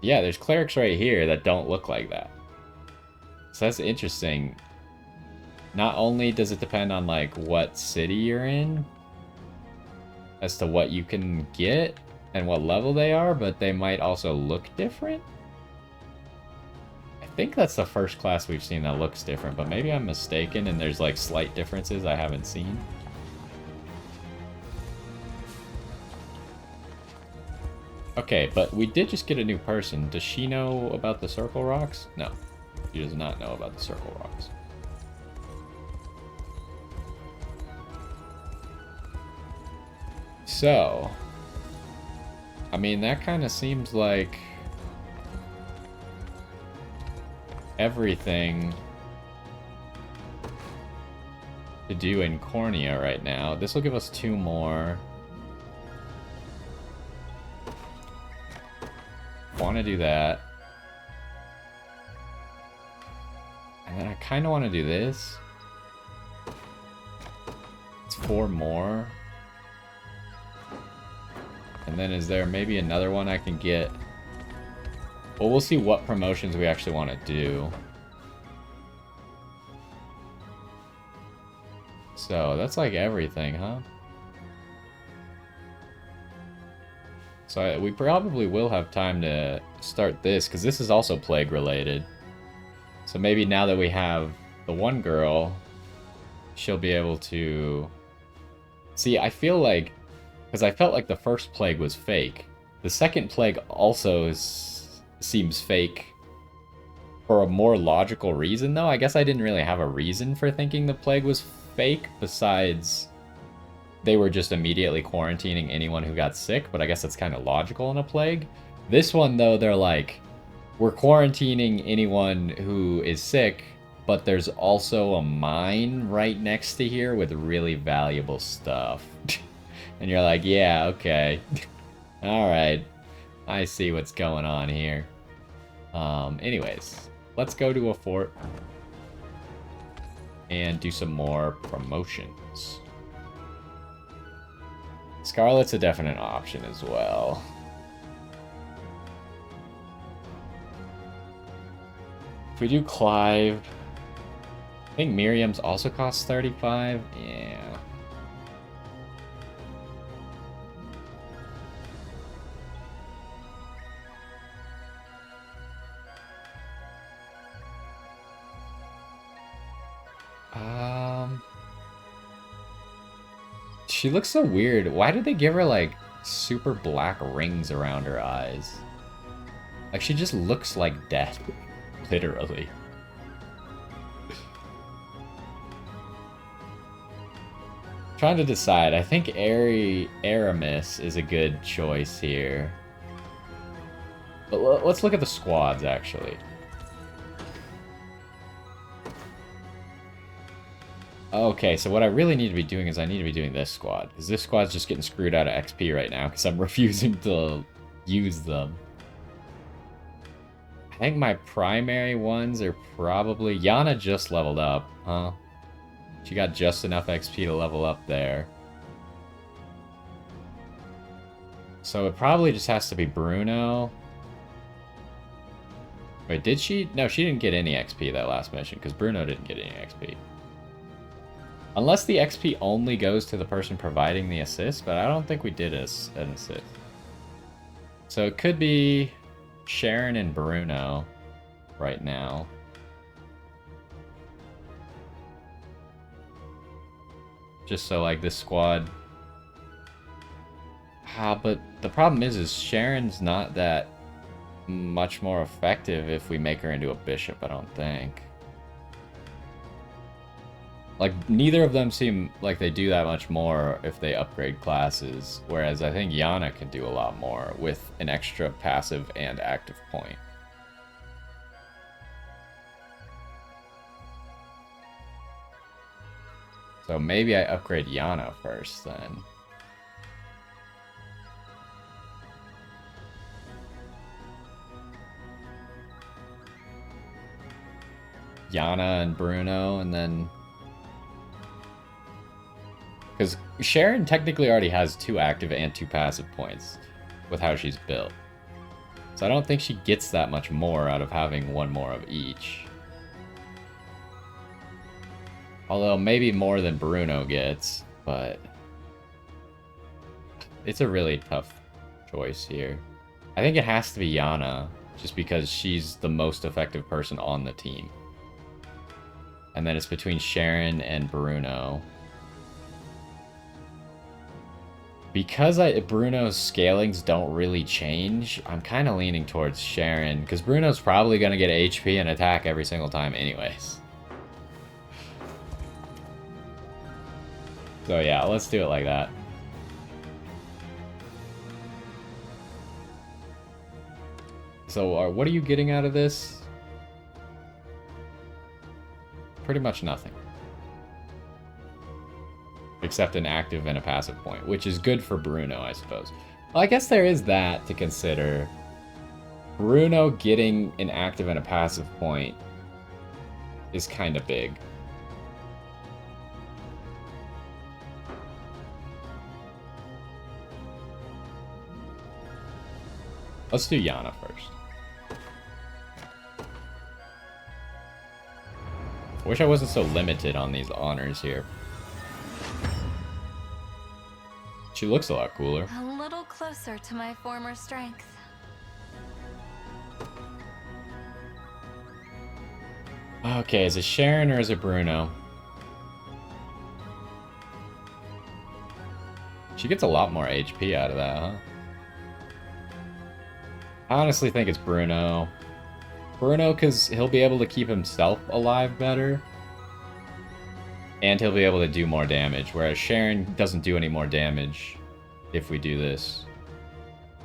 Yeah, there's clerics right here that don't look like that. So that's interesting. Not only does it depend on like what city you're in as to what you can get and what level they are, but they might also look different. I think that's the first class we've seen that looks different, but maybe I'm mistaken and there's like slight differences I haven't seen. Okay, but we did just get a new person. Does she know about the circle rocks? No, she does not know about the circle rocks. So, I mean, that kind of seems like everything to do in Cornea right now. This will give us 2 more. Want to do that. And then I kind of want to do this. It's 4 more. And then is there maybe another one I can get? Well, we'll see what promotions we actually want to do. So, that's like everything, huh? So, we probably will have time to start this, because this is also plague related. So maybe now that we have the one girl, she'll be able to... See, I feel like... Because I felt like the first plague was fake. The second plague also seems fake for a more logical reason, though. I guess I didn't really have a reason for thinking the plague was fake, besides they were just immediately quarantining anyone who got sick, but I guess that's kind of logical in a plague. This one, though, they're like, we're quarantining anyone who is sick, but there's also a mine right next to here with really valuable stuff. And you're like, yeah, okay. Alright. I see what's going on here. Anyways, let's go to a fort and do some more promotions. Scarlet's a definite option as well. If we do Clive, I think Miriam's also costs 35. Yeah. She looks so weird. Why did they give her like super black rings around her eyes? Like she just looks like death. Literally. Trying to decide. I think Aramis is a good choice here. But let's look at the squads, actually. Okay, so what I really need to be doing is I need to be doing this squad. Because this squad's just getting screwed out of XP right now because I'm refusing to use them. I think my primary ones are probably... Yana just leveled up, huh? She got just enough XP to level up there. So it probably just has to be Bruno. Wait, did she? No, she didn't get any XP that last mission, because Bruno didn't get any XP. Unless the XP only goes to the person providing the assist, but I don't think we did an assist. So it could be Sharon and Bruno right now. Just so like this squad... but the problem is Sharon's not that much more effective if we make her into a bishop, I don't think. Like, neither of them seem like they do that much more if they upgrade classes, whereas I think Yana can do a lot more with an extra passive and active point. So maybe I upgrade Yana first, then. Yana and Bruno, and then... Because Sharon technically already has 2 active and 2 passive points with how she's built. So I don't think she gets that much more out of having 1 more of each. Although maybe more than Bruno gets, but... It's a really tough choice here. I think it has to be Yana, just because she's the most effective person on the team. And then it's between Sharon and Bruno. Because Bruno's scalings don't really change, I'm kind of leaning towards Sharon, because Bruno's probably going to get HP and attack every single time anyways. So yeah, let's do it like that. So what are you getting out of this? Pretty much nothing. Except an active and a passive point, which is good for Bruno, I suppose. Well, I guess there is that to consider. Bruno getting an active and a passive point is kind of big. Let's do Yana first. I wish I wasn't so limited on these honors here. She looks a lot cooler. A little closer to my former strength. Okay, is it Sharon or is it Bruno? She gets a lot more HP out of that, huh? I honestly think it's Bruno. Bruno, because he'll be able to keep himself alive better. And he'll be able to do more damage, whereas Sharon doesn't do any more damage if we do this.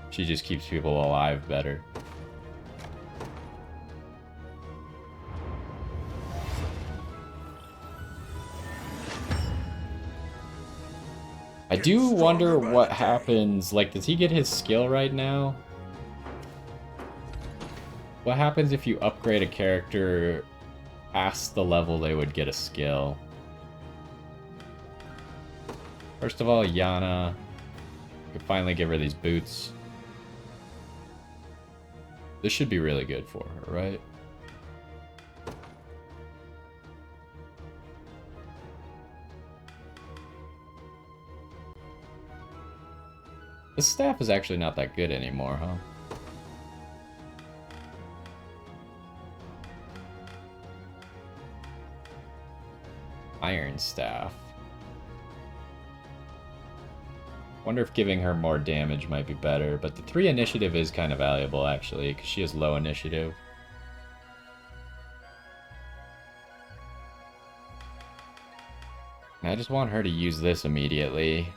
She just keeps people alive better. I do wonder what happens, like, does he get his skill right now? What happens if you upgrade a character past the level they would get a skill? First of all, Yana. We can finally give her these boots. This should be really good for her, right? This staff is actually not that good anymore, huh? Iron staff. Wonder if giving her more damage might be better, but the 3 initiative is kind of valuable, actually, because she has low initiative. I just want her to use this immediately.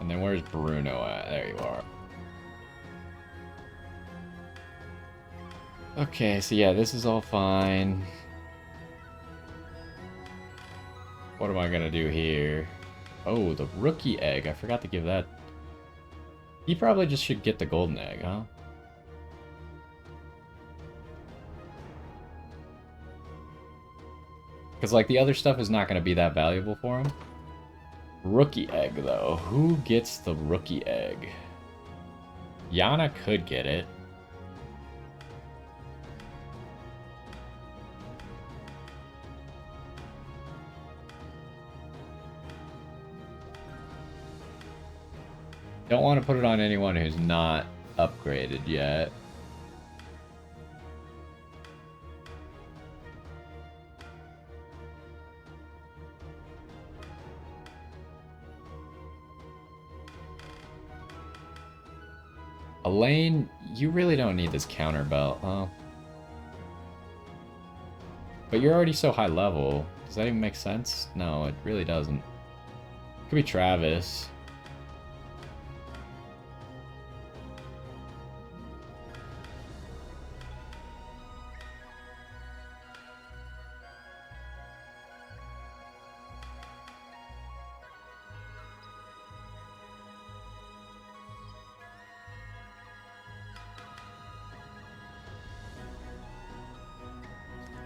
And then where's Bruno at? There you are. Okay, so yeah, this is all fine. What am I gonna do here? Oh, the rookie egg. I forgot to give that. He probably just should get the golden egg, huh? Because, like, the other stuff is not gonna be that valuable for him. Rookie egg, though. Who gets the rookie egg? Yana could get it. Don't want to put it on anyone who's not upgraded yet. Elaine, you really don't need this counter belt, huh? But you're already so high level. Does that even make sense? No, it really doesn't. Could be Travis.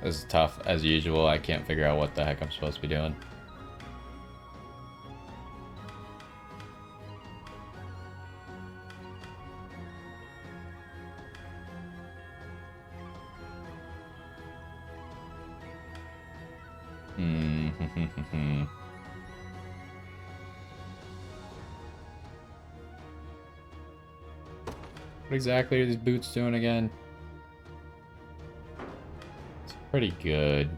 This is tough, as usual. I can't figure out what the heck I'm supposed to be doing. What exactly are these boots doing again? Pretty good.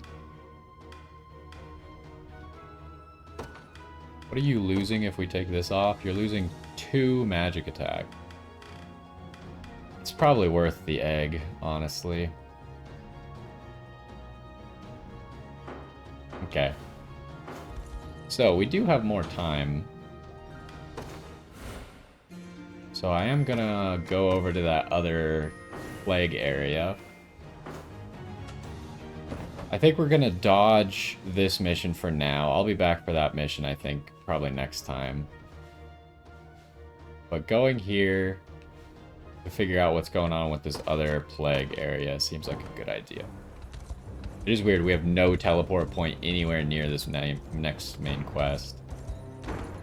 What are you losing if we take this off? You're losing 2 magic attack. It's probably worth the egg, honestly. Okay. So, we do have more time. So I am gonna go over to that other plague area. I think we're gonna dodge this mission for now. I'll be back for that mission, I think, probably next time. But going here to figure out what's going on with this other plague area seems like a good idea. It is weird, we have no teleport point anywhere near this next main quest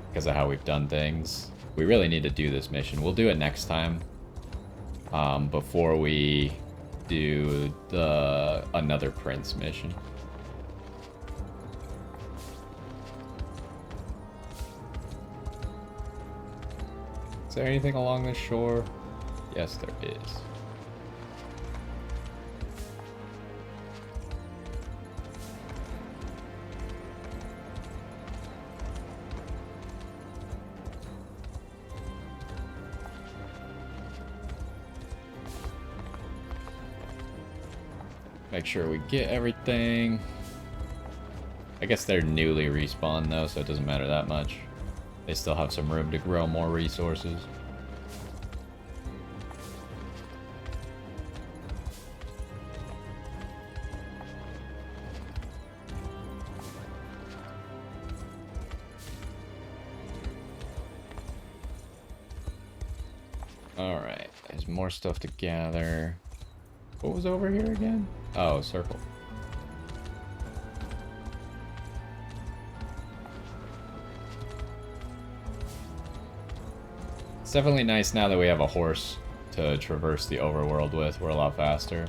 because of how we've done things. We really need to do this mission. We'll do it next time before we do the another prince mission. Is there anything along this shore? Yes, there is. Make sure we get everything. I guess they're newly respawned though, so it doesn't matter that much. They still have some room to grow more resources. Alright, there's more stuff to gather. What was over here again? Oh, circle. It's definitely nice now that we have a horse to traverse the overworld with. We're a lot faster.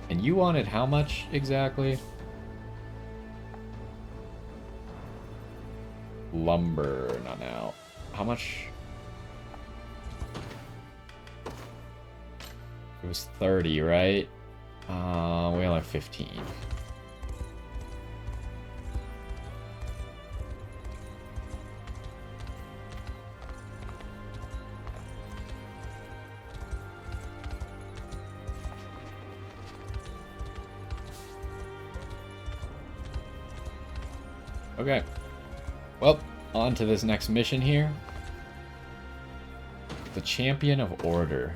And you wanted how much exactly? Lumber, not now. How much? It was 30, right? We only have 15. Okay. Well, on to this next mission here. The Champion of Order.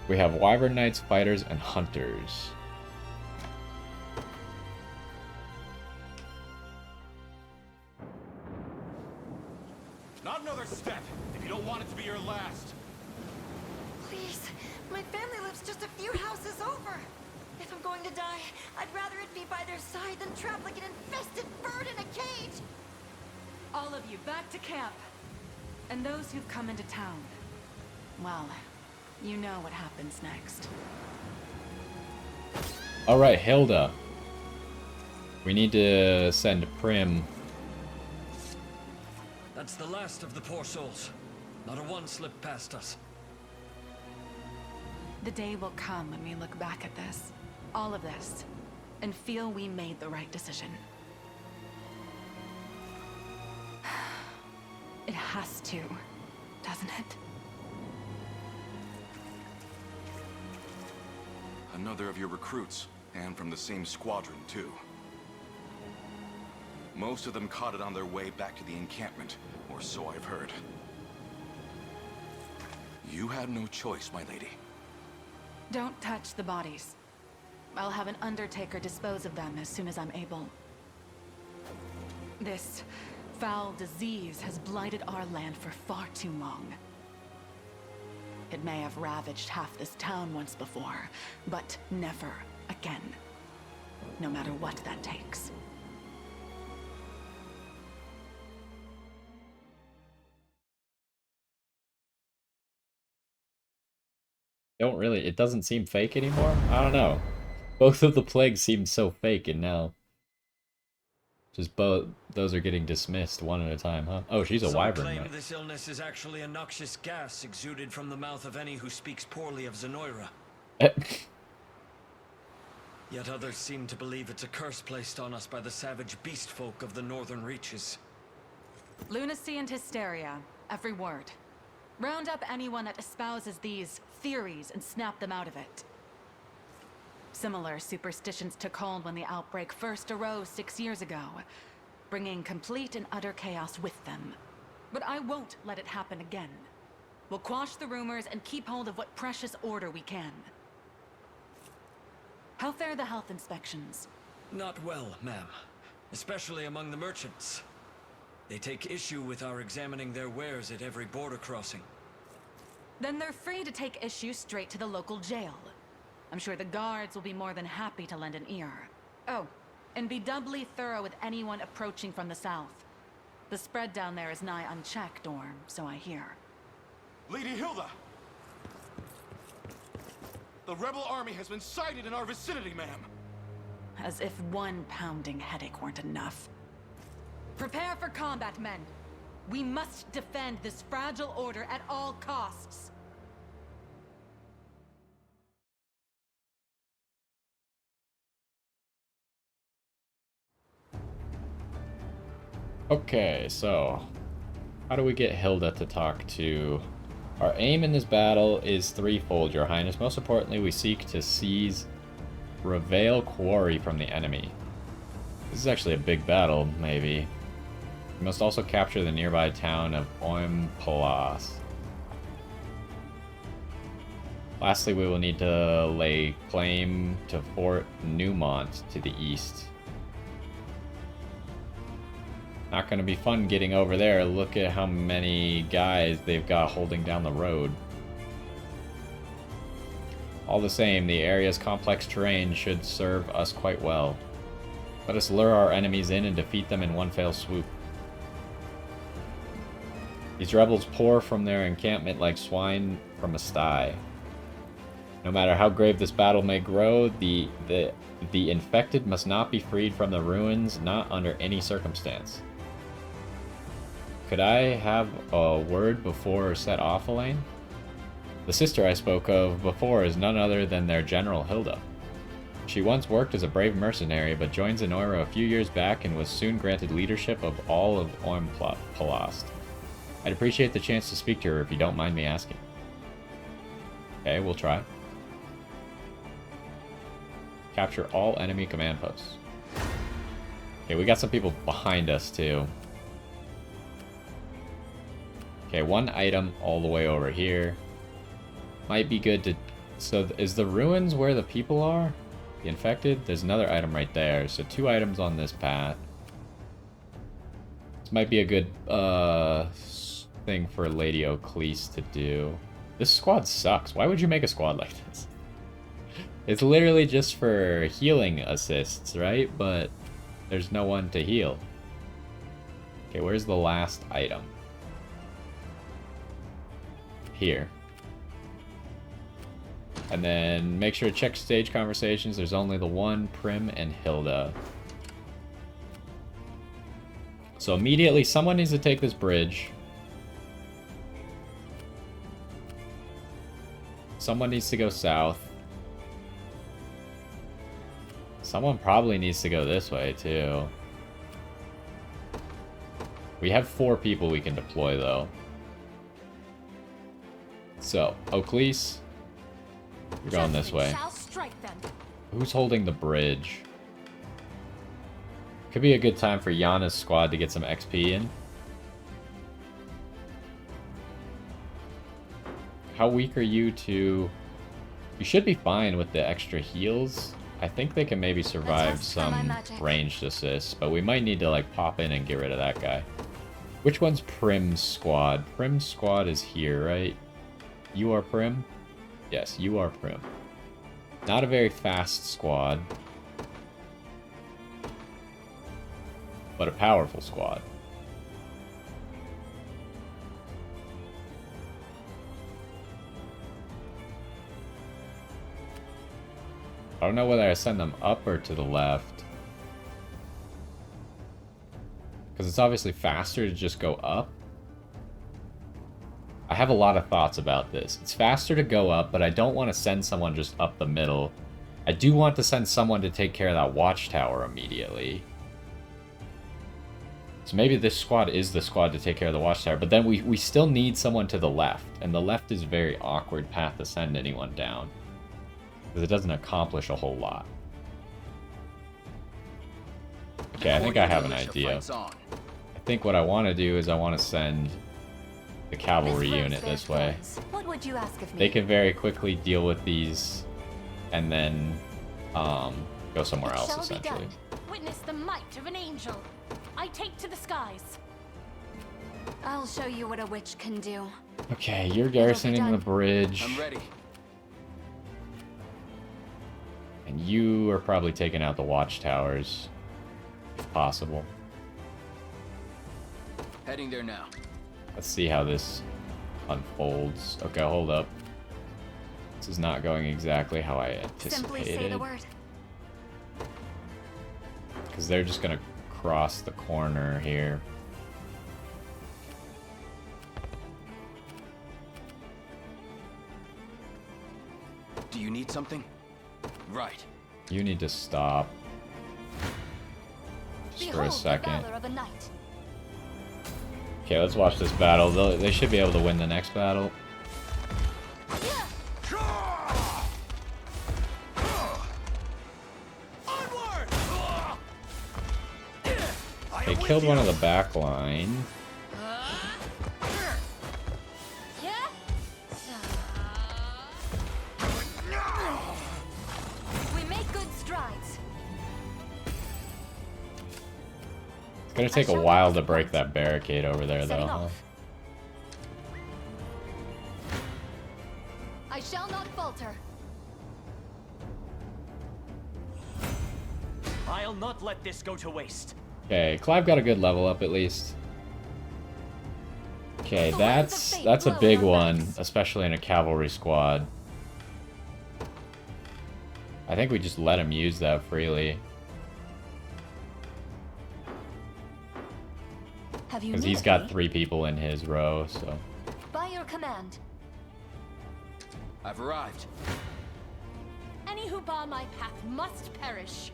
We have Wyvern Knights, Fighters, and Hunters. Not another step, if you don't want it to be your last. Please, my family lives just a few houses over. If I'm going to die, I'd rather it be by their side than trapped like an infested bird in a cage. All of you, back to camp. And those who've come into town. Well, you know what happens next. Alright, Hilda. We need to send Prim. That's the last of the poor souls. Not a one slipped past us. The day will come when we look back at this, all of this, and feel we made the right decision. It has to, doesn't it? Another of your recruits, and from the same squadron, too. Most of them caught it on their way back to the encampment, or so I've heard. You had no choice, my lady. Don't touch the bodies. I'll have an undertaker dispose of them as soon as I'm able. This foul disease has blighted our land for far too long. It may have ravaged half this town once before, but never again. No matter what that takes. It doesn't seem fake anymore? I don't know. Both of the plagues seemed so fake, and now Just both those are getting dismissed one at a time, huh? Oh, she's a Some wyvern. claim Right? this illness is actually a noxious gas exuded from the mouth of any who speaks poorly of Zenoira. Yet others seem to believe it's a curse placed on us by the savage beast folk of the northern reaches. Lunacy and hysteria, every word. Round up anyone that espouses these theories and snap them out of it. Similar superstitions took hold when the outbreak first arose 6 years ago, bringing complete and utter chaos with them. But I won't let it happen again. We'll quash the rumors and keep hold of what precious order we can. How fare the health inspections? Not well, ma'am. Especially among the merchants. They take issue with our examining their wares at every border crossing. Then they're free to take issue straight to the local jail. I'm sure the guards will be more than happy to lend an ear. Oh, and be doubly thorough with anyone approaching from the south. The spread down there is nigh unchecked, or so I hear. Lady Hilda! The rebel army has been sighted in our vicinity, ma'am! As if one pounding headache weren't enough. Prepare for combat, men. We must defend this fragile order at all costs. Okay, so how do we get Hilda to talk to... Our aim in this battle is threefold, Your Highness. Most importantly, we seek to seize Reveal Quarry from the enemy. This is actually a big battle, maybe. We must also capture the nearby town of Oimpalas. Lastly, we will need to lay claim to Fort Newmont to the east. Not going to be fun getting over there. Look at how many guys they've got holding down the road. All the same, the area's complex terrain should serve us quite well. Let us lure our enemies in and defeat them in one fell swoop. These rebels pour from their encampment like swine from a sty. No matter how grave this battle may grow, the infected must not be freed from the ruins, not under any circumstance. Could I have a word before set off, Elaine? The sister I spoke of before is none other than their General Hilda. She once worked as a brave mercenary, but joined Zenoira a few years back and was soon granted leadership of all of Oimpalas. I'd appreciate the chance to speak to her if you don't mind me asking. Okay, we'll try. Capture all enemy command posts. Okay, we got some people behind us too. Okay, one item all the way over here. Might be good to... So, is the ruins where the people are? The infected? There's another item right there. So, 2 items on this path. This might be a good thing for Lady O'Cleese to do. This squad sucks. Why would you make a squad like this? It's literally just for healing assists, right? But there's no one to heal. Okay, where's the last item? Here. And then make sure to check stage conversations. There's only the one, Prim and Hilda. So immediately someone needs to take this bridge. Someone needs to go south. Someone probably needs to go this way too. We have 4 people we can deploy though. So, O'Cleese, you're going this way. Who's holding the bridge? Could be a good time for Yana's squad to get some XP in. How weak are you to... You should be fine with the extra heals. I think they can maybe survive some ranged assists, but we might need to like pop in and get rid of that guy. Which one's Prim's squad? Prim's squad is here, right? You are Prim? Yes, you are Prim. Not a very fast squad, but a powerful squad. I don't know whether I send them up or to the left. Because it's obviously faster to just go up. I have a lot of thoughts about this. It's faster to go up, but I don't want to send someone just up the middle. I do want to send someone to take care of that watchtower immediately. So maybe this squad is the squad to take care of the watchtower, but then we still need someone to the left, and the left is a very awkward path to send anyone down, because it doesn't accomplish a whole lot. Okay, I think I have an idea. I think what I want to do is I want to send the cavalry unit this way. What would you ask of me? They can very quickly deal with these, and then go somewhere else, essentially. Witness the might of an angel. I take to the skies. I'll show you what a witch can do. Okay, you're garrisoning the bridge. I'm ready. And you are probably taking out the watchtowers, if possible. Heading there now. Let's see how this unfolds. Okay, hold up. This is not going exactly how I anticipated. Simply say the word. Because they're just gonna cross the corner here. Do you need something? Right. You need to stop. Just for a second. Okay, let's watch this battle. They should be able to win the next battle. They killed one of the back line. We make good strides. It's gonna take a while to break that barricade over there, though, huh? I shall not falter. I'll not let this go to waste. Okay, Clive got a good level up at least. Okay, that's a big one, especially in a cavalry squad. I think we just let him use that freely. Because he's got 3 people in his row, so. By your command. I've arrived. Any who bar my path must perish.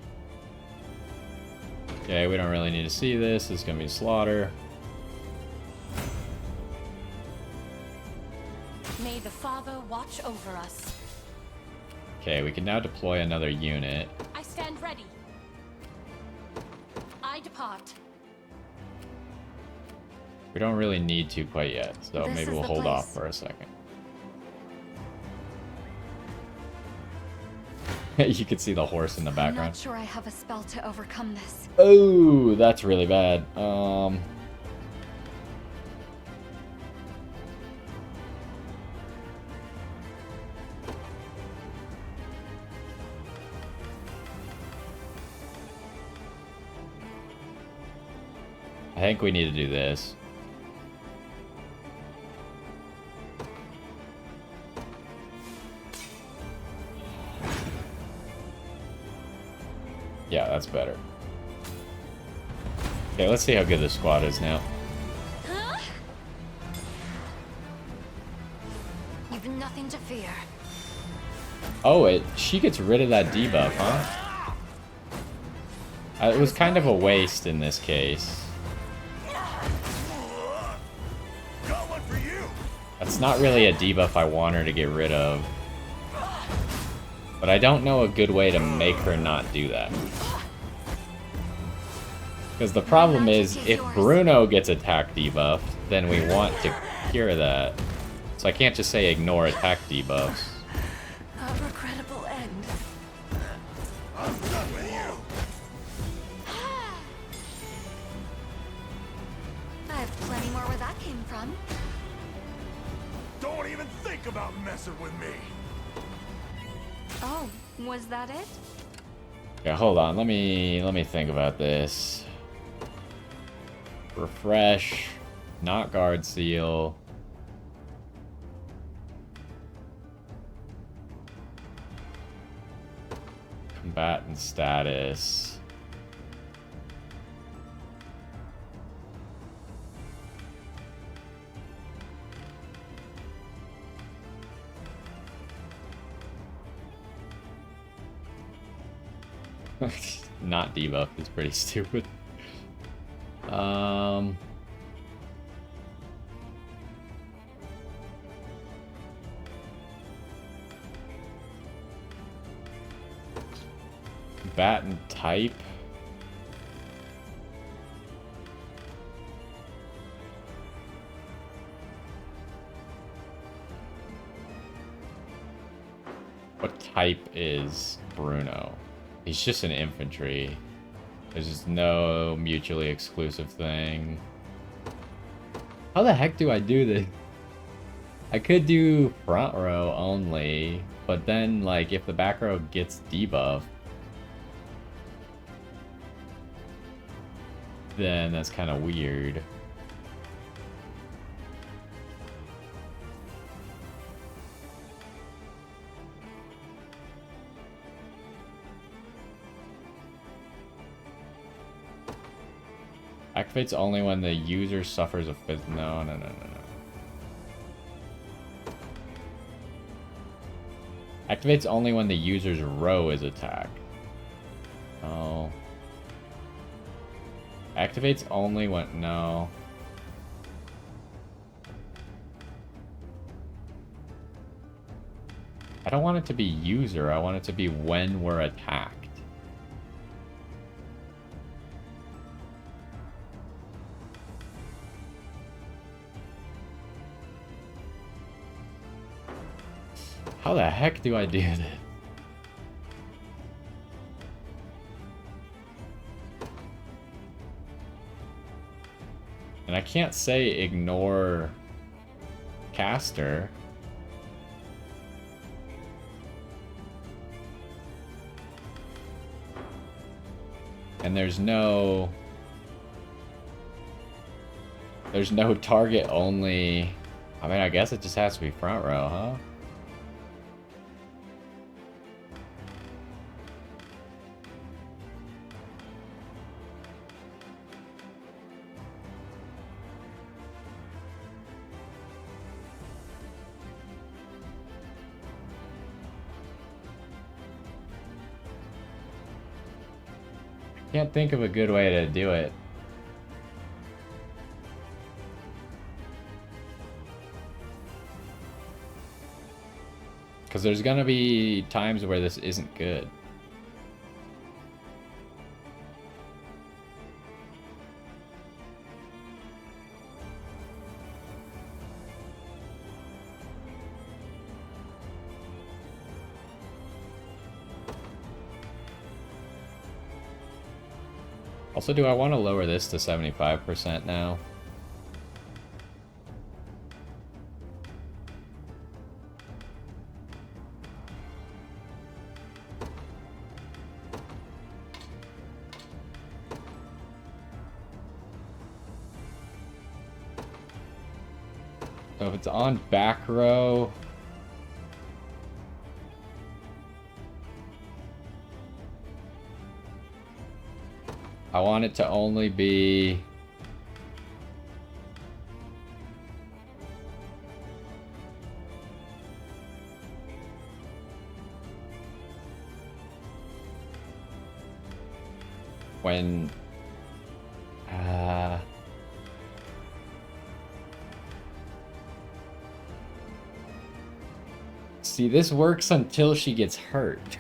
Okay, we don't really need to see this. This is gonna be slaughter. May the Father watch over us. Okay, we can now deploy another unit. I stand ready. I depart. We don't really need to quite yet, so maybe we'll hold off for a second. You can see the horse in the background. I'm not sure I have a spell to overcome this. Oh, that's really bad. I think we need to do this. Yeah, that's better. Okay, let's see how good this squad is now. Huh? You've nothing to fear. Oh, she gets rid of that debuff, huh? It was kind of a waste in this case. That's not really a debuff I want her to get rid of. But I don't know a good way to make her not do that. Because the problem is, if Bruno gets attack debuffed, then we want to cure that. So I can't just say ignore attack debuffs. A regrettable end. I'm done with you. I have plenty more where that came from. Don't even think about messing with me. Oh, was that it? Yeah, hold on. Let me think about this. Refresh, not guard seal. Combatant status. Not debuffed is pretty stupid. Bat and type. What type is Bruno? He's just an infantry. There's just no mutually exclusive thing. How the heck do I do this? I could do front row only, but then, like, if the back row gets debuffed, then that's kind of weird. Activates only when the user suffers a no. Activates only when the user's row is attacked. Oh. Activates only when... No. I don't want it to be user. I want it to be when we're attacked. How the heck do I do this? And I can't say ignore caster. And there's no target only. I mean, I guess it just has to be front row, huh? Can't think of a good way to do it. Because there's gonna be times where this isn't good. Also, do I want to lower this to 75% now? So if it's on back row... I want it to only be... when... See, this works until she gets hurt.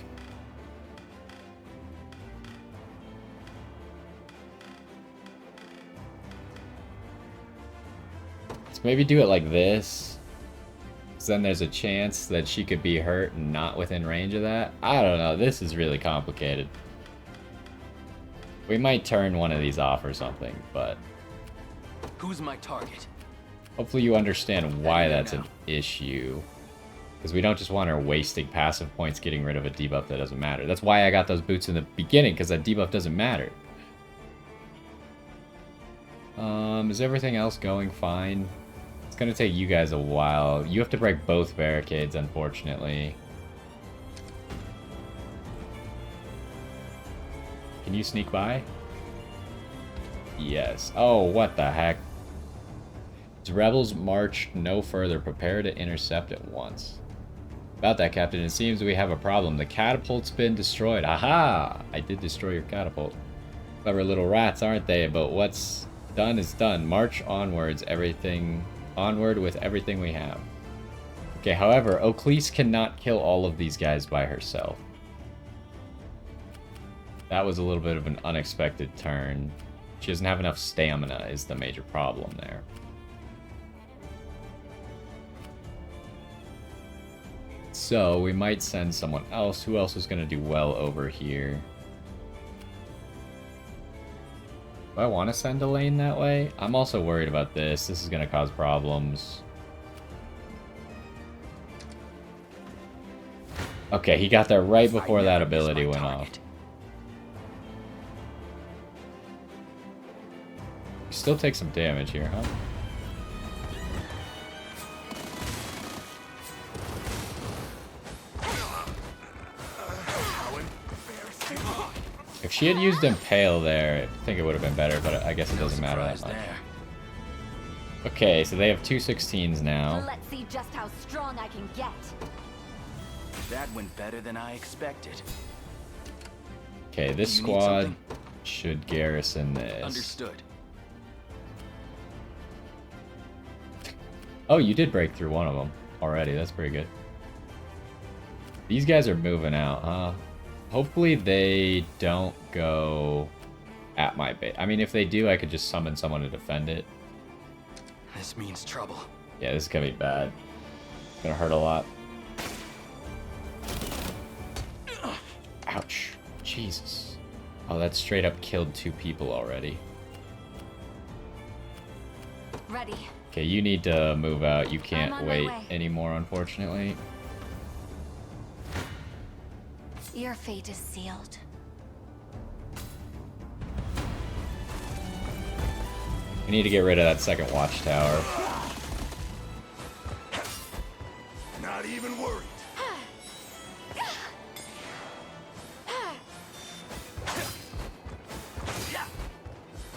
Maybe do it like this. Because then there's a chance that she could be hurt and not within range of that. I don't know. This is really complicated. We might turn one of these off or something, but... Who's my target? Hopefully you understand why that's an issue. Because we don't just want her wasting passive points getting rid of a debuff that doesn't matter. That's why I got those boots in the beginning, because that debuff doesn't matter. Is everything else going fine? It's gonna take you guys a while. You have to break both barricades, unfortunately. Can you sneak by? Yes. Oh, what the heck? As rebels march no further, prepare to intercept at once. About that, Captain, it seems we have a problem. The catapult's been destroyed. Aha! I did destroy your catapult. Clever little rats, aren't they? But what's done is done. March onwards, onward with everything we have. Okay, however, Oakley's cannot kill all of these guys by herself. That was a little bit of an unexpected turn. She doesn't have enough stamina is the major problem there. So, we might send someone else. Who else is going to do well over here? Do I want to send Elaine that way? I'm also worried about this. This is going to cause problems. Okay, he got there right before that ability went off. Still take some damage here, huh? If she had used Impale there, I think it would have been better, but I guess it doesn't matter that much. Okay, so they have 216s now. Let's see just how strong I can get. That went better than I expected. Okay, this squad should garrison this. Understood. Oh, you did break through one of them already. That's pretty good. These guys are moving out, huh? Hopefully they don't go at my base. I mean, if they do, I could just summon someone to defend it. This means trouble. Yeah, this is gonna be bad. It's gonna hurt a lot. Ouch. Jesus. Oh, that straight up killed 2 people already. Ready. Okay, you need to move out. You can't wait anymore, unfortunately. Your fate is sealed. We need to get rid of that second watchtower. Not even worried.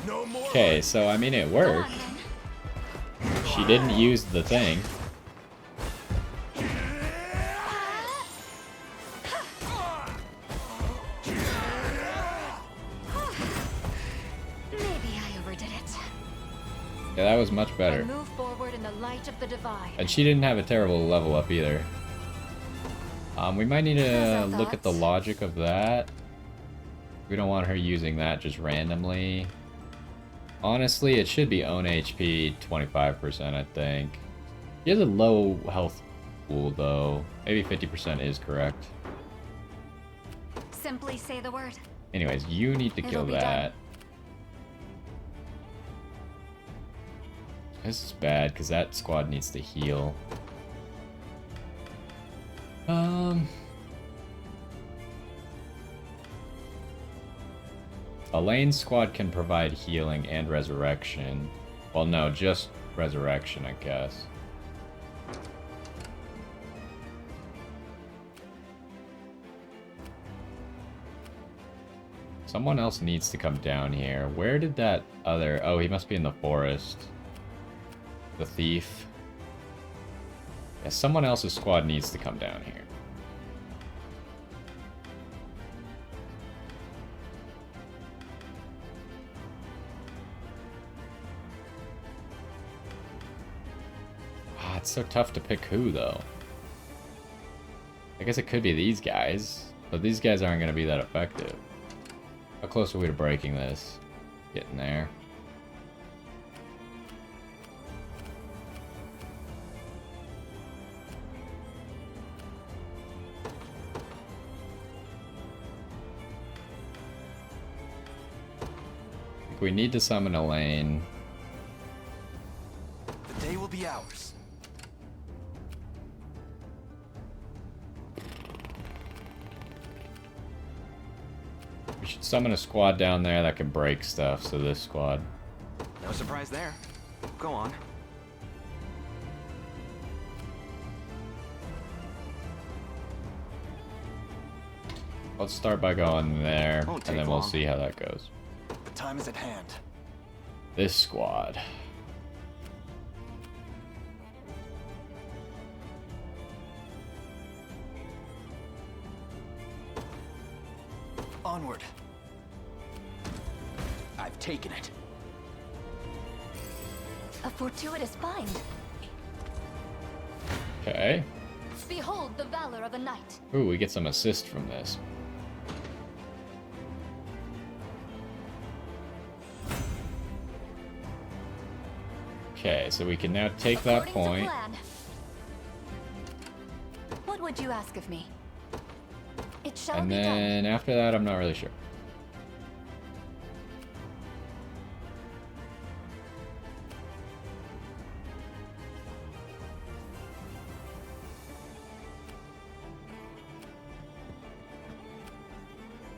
No more. Okay, so I mean it worked. She didn't use the thing. Yeah, that was much better. Move forward in the light of the divide. And she didn't have a terrible level up either. We might need to look at the logic of that. We don't want her using that just randomly. Honestly, it should be own HP 25%, I think. She has a low health pool, though. Maybe 50% is correct. Simply say the word. Anyways, you need to kill that. This is bad, because that squad needs to heal. Elaine's squad can provide healing and resurrection. Well, no, just resurrection, I guess. Someone else needs to come down here. Where did that other... Oh, he must be in the forest. The thief. Yeah, someone else's squad needs to come down here. Ah, it's so tough to pick who, though. I guess it could be these guys, but these guys aren't going to be that effective. How close are we to breaking this? Getting there. We need to summon Elaine. The day will be ours. We should summon a squad down there that can break stuff, so this squad. No surprise there. Go on. Let's start by going there, and then we'll see how that goes. The time is at hand. This squad. Onward. I've taken it. A fortuitous find. Okay. Behold the valor of a knight. Ooh, we get some assist from this. Okay, so we can now take that According to point. plan. What would you ask of me? It shall And be done. then after that, I'm not really sure.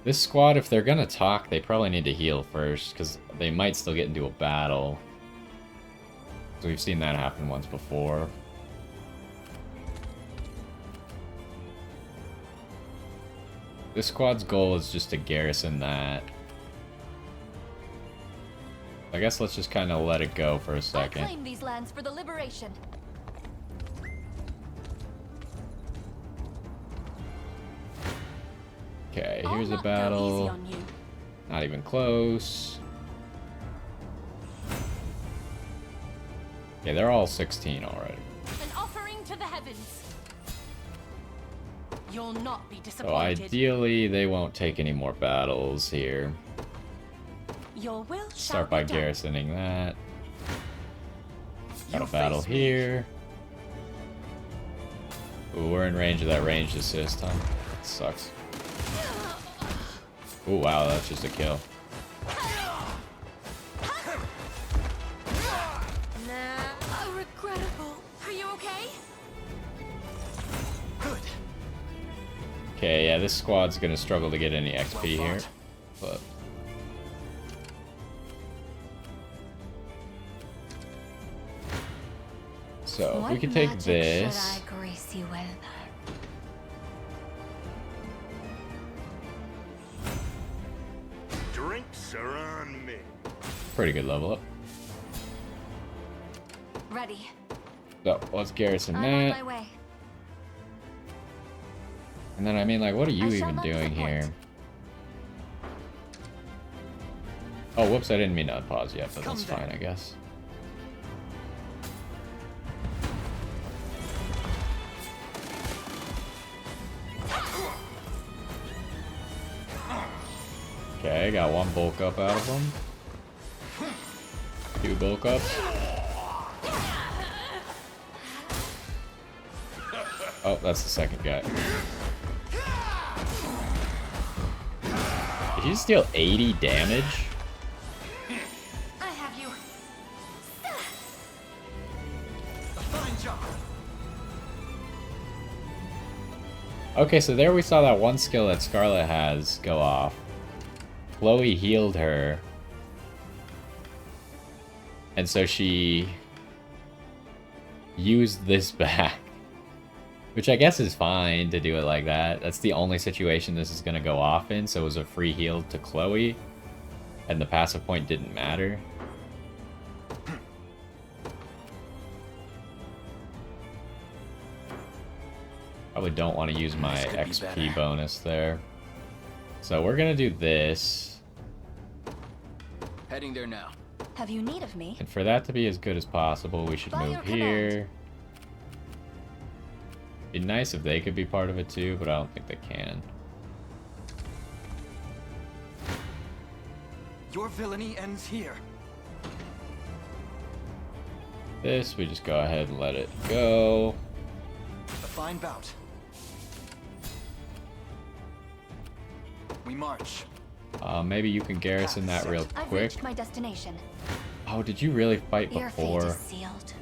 This squad, if they're gonna talk, they probably need to heal first, because they might still get into a battle. So we've seen that happen once before. This squad's goal is just to garrison that. I guess let's just kind of let it go for a I second. claim these lands for the liberation. Okay, I'll here's a not go easy battle. on you. Not even close. Okay, they're all 16 already. An offering to the heavens. You'll not be So disappointed. ideally, they won't take any more battles here. Your will shall Start by be done. garrisoning that. Got You a battle face me. here. Ooh, we're in range of that ranged assist, huh? Sucks. Ooh, wow, that's just a kill. Nah, regrettable. Are you okay? Good. Okay, yeah, this squad's gonna struggle to get any XP here, but so if we can take this. Should I grace you with? Drinks are on me. Pretty good level up. Ready. So let's garrison I'm on my that. way. And then I mean, like, what are you I shall even not doing disappoint. here? Oh, whoops! I didn't mean to pause yet, but that's fine, I guess. Okay, got one bulk up out of them. 2 bulk ups. Oh, that's the second guy. Did he just deal 80 damage? I have you. A fine job. Okay, so there we saw that one skill that Scarlet has go off. Chloe healed her. And so she used this back. Which I guess is fine to do it like that. That's the only situation this is going to go off in, so it was a free heal to Chloe. And the passive point didn't matter. Probably don't want to use my This could be XP better. bonus there. So we're going to do this. Heading there now. Have you need of me? And for that to be as good as possible, we should By move your here. Be nice if they could be part of it too, but I don't think they can. Your villainy ends here. This, we just go ahead and let it go. A fine bout. We march. Maybe you can garrison that real I've quick. reached my destination. Oh, did you really fight Your fate before? is sealed.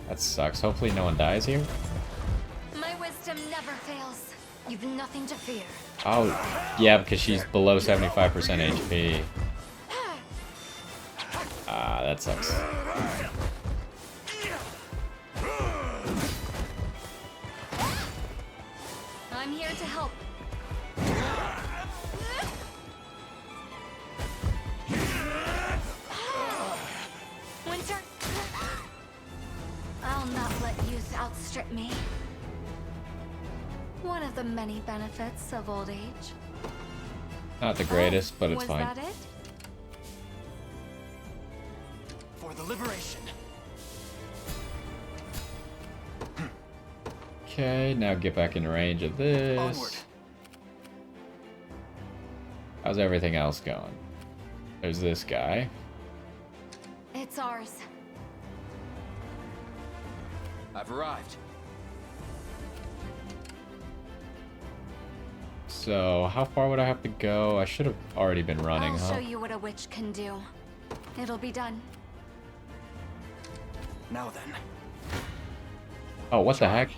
That sucks. Hopefully no one dies here. My wisdom never fails. You've nothing to fear. Oh, yeah, because she's below 75% HP. Ah, that sucks. I'm here to help. Winter. I'll not let youth outstrip me. One of the many benefits of old age. Not the greatest, but it's Was fine. that it? For the liberation. Okay, now get back in range of this. Onward. How's everything else going? There's this guy. It's ours. I've arrived. So, how far would I have to go? I should have already been running, I'll huh? show you what a witch can do. It'll be done. Now then. Oh, what the heck?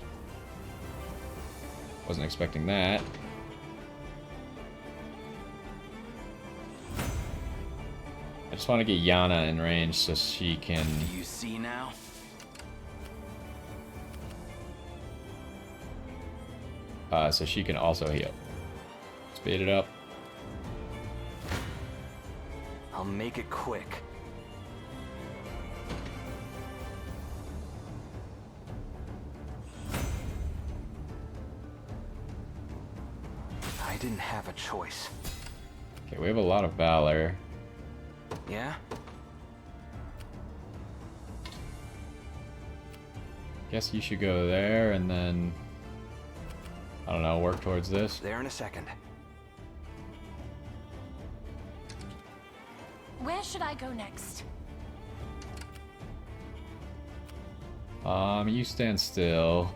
Wasn't expecting that. I just want to get Yana in range so she can... Do you see now? So she can also heal. Speed it up. I'll make it quick. I didn't have a choice. Okay, we have a lot of valor. Yeah? Guess you should go there and then... I don't know, work towards this. There in a second. Where should I go next? You stand still.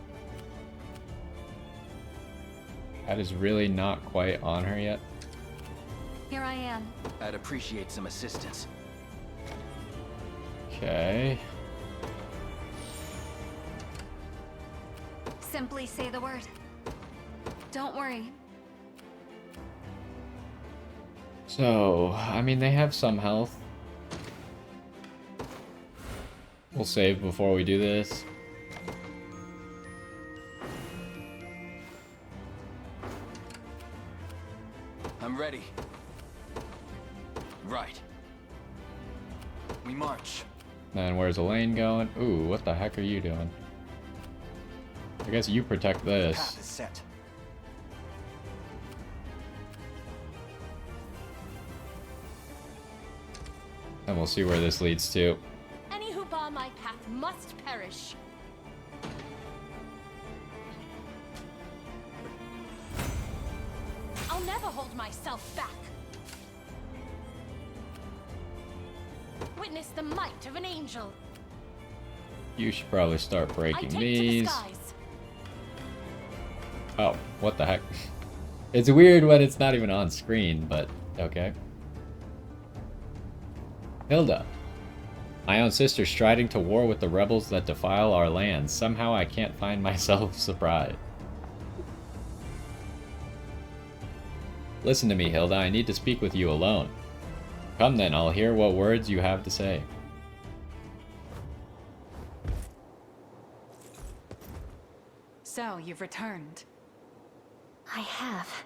That is really not quite on her yet. Here I am. I'd appreciate some assistance. Okay. Simply say the word. Don't worry. So, I mean, they have some health. We'll save before we do this. I'm ready. Right. We march. Then where's Elaine going? Ooh, what the heck are you doing? I guess you protect this. Path is set. And we'll see where this leads to. Any who bar my path must perish. I'll never hold myself back. Witness the might of an angel. You should probably start I breaking take to the these. skies. Oh, what the heck? It's weird when it's not even on screen, but okay. Hilda. My own sister striding to war with the rebels that defile our lands. Somehow I can't find myself surprised. Listen to me, Hilda. I need to speak with you alone. Come then, I'll hear what words you have to say. So, you've returned. I have.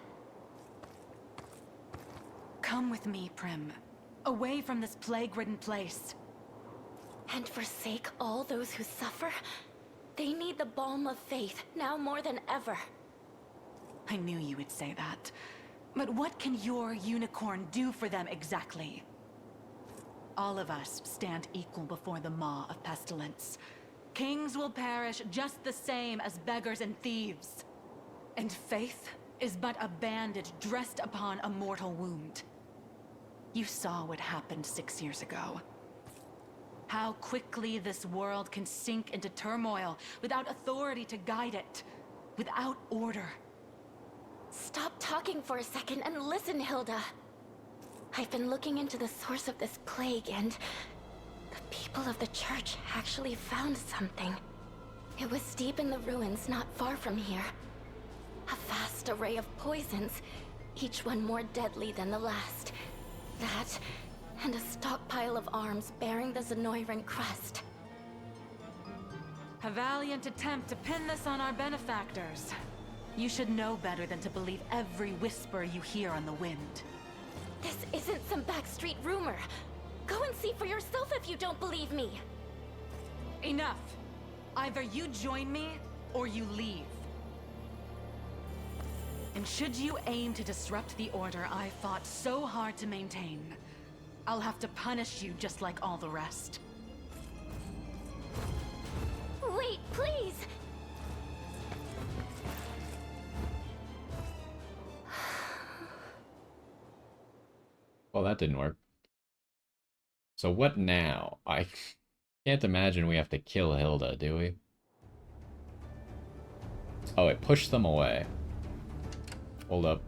Come with me, Prim. Away from this plague-ridden place. And forsake all those who suffer? They need the balm of faith, now more than ever. I knew you would say that. But what can your unicorn do for them exactly? All of us stand equal before the maw of pestilence. Kings will perish just the same as beggars and thieves. And faith is but a bandage dressed upon a mortal wound. You saw what happened 6 years ago. How quickly this world can sink into turmoil without authority to guide it, without order. Stop talking for a second and listen, Hilda. I've been looking into the source of this plague, and the people of the church actually found something. It was deep in the ruins not far from here. A vast array of poisons, each one more deadly than the last. That, and a stockpile of arms bearing the Zenoiran crest. A valiant attempt to pin this on our benefactors. You should know better than to believe every whisper you hear on the wind. This isn't some backstreet rumor. Go and see for yourself if you don't believe me. Enough. Either you join me, or you leave. And should you aim to disrupt the order I fought so hard to maintain, I'll have to punish you just like all the rest. Wait, please! Well, that didn't work. So what now? I can't imagine we have to kill Hilda, do we? Oh, it pushed them away. Hold up.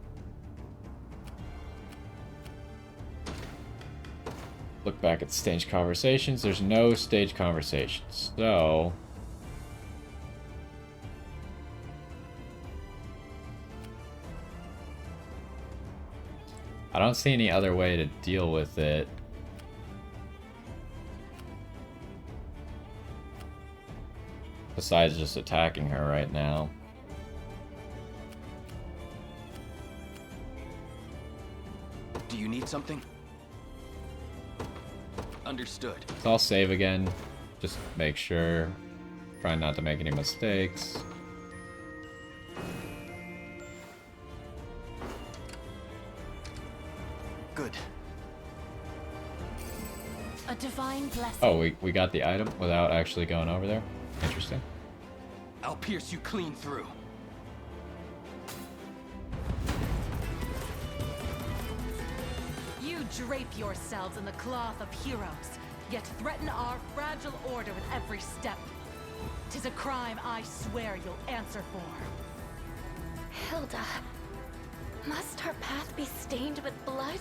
Look back at stage conversations. There's no stage conversations. So... I don't see any other way to deal with it. Besides just attacking her right now. Do you need something? Understood. So I'll save again. Just make sure. Try not to make any mistakes. Good. A divine blessing. Oh, we got the item without actually going over there? Interesting. I'll pierce you clean through. You drape yourselves in the cloth of heroes, yet threaten our fragile order with every step. 'Tis a crime I swear you'll answer for. Hilda, must our path be stained with blood?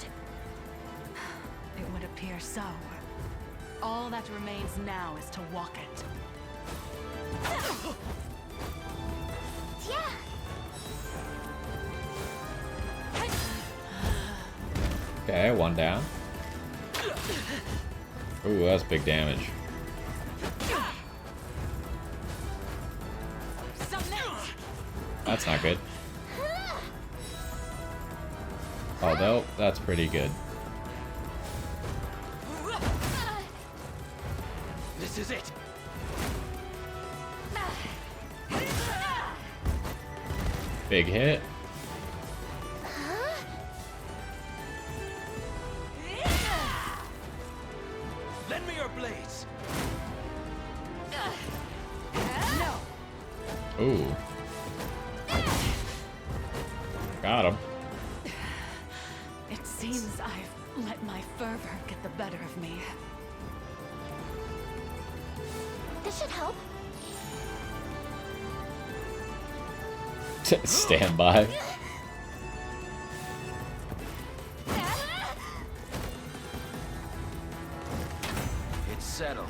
It would appear so. All that remains now is to walk it. Yeah. Okay, one down. Ooh, that's big damage. That's not good. Although, that's pretty good. This is it. Big hit. Lend me your blades. No. Ooh. Got him. It seems I've let my fervor get the better of me. This should help. Stand by. It's settled.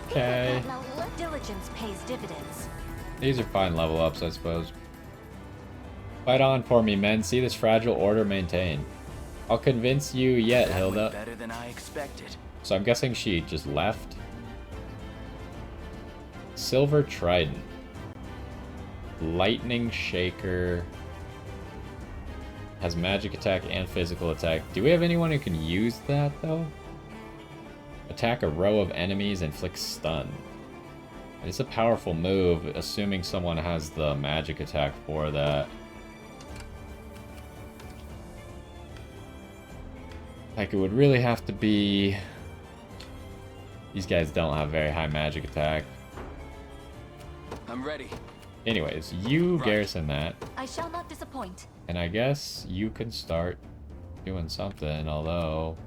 Okay. Diligence pays dividends. These are fine level ups, I suppose. Fight on for me, men. See this fragile order maintained. I'll convince you yet, Hilda. Better than I expected. So I'm guessing she just left. Silver Trident. Lightning Shaker. Has magic attack and physical attack. Do we have anyone who can use that, though? Attack a row of enemies, inflict stun. It's a powerful move, assuming someone has the magic attack for that. Like, it would really have to be... These guys don't have very high magic attack. I'm ready. Anyways, you garrison that. I shall not disappoint. And I guess you can start doing something, although...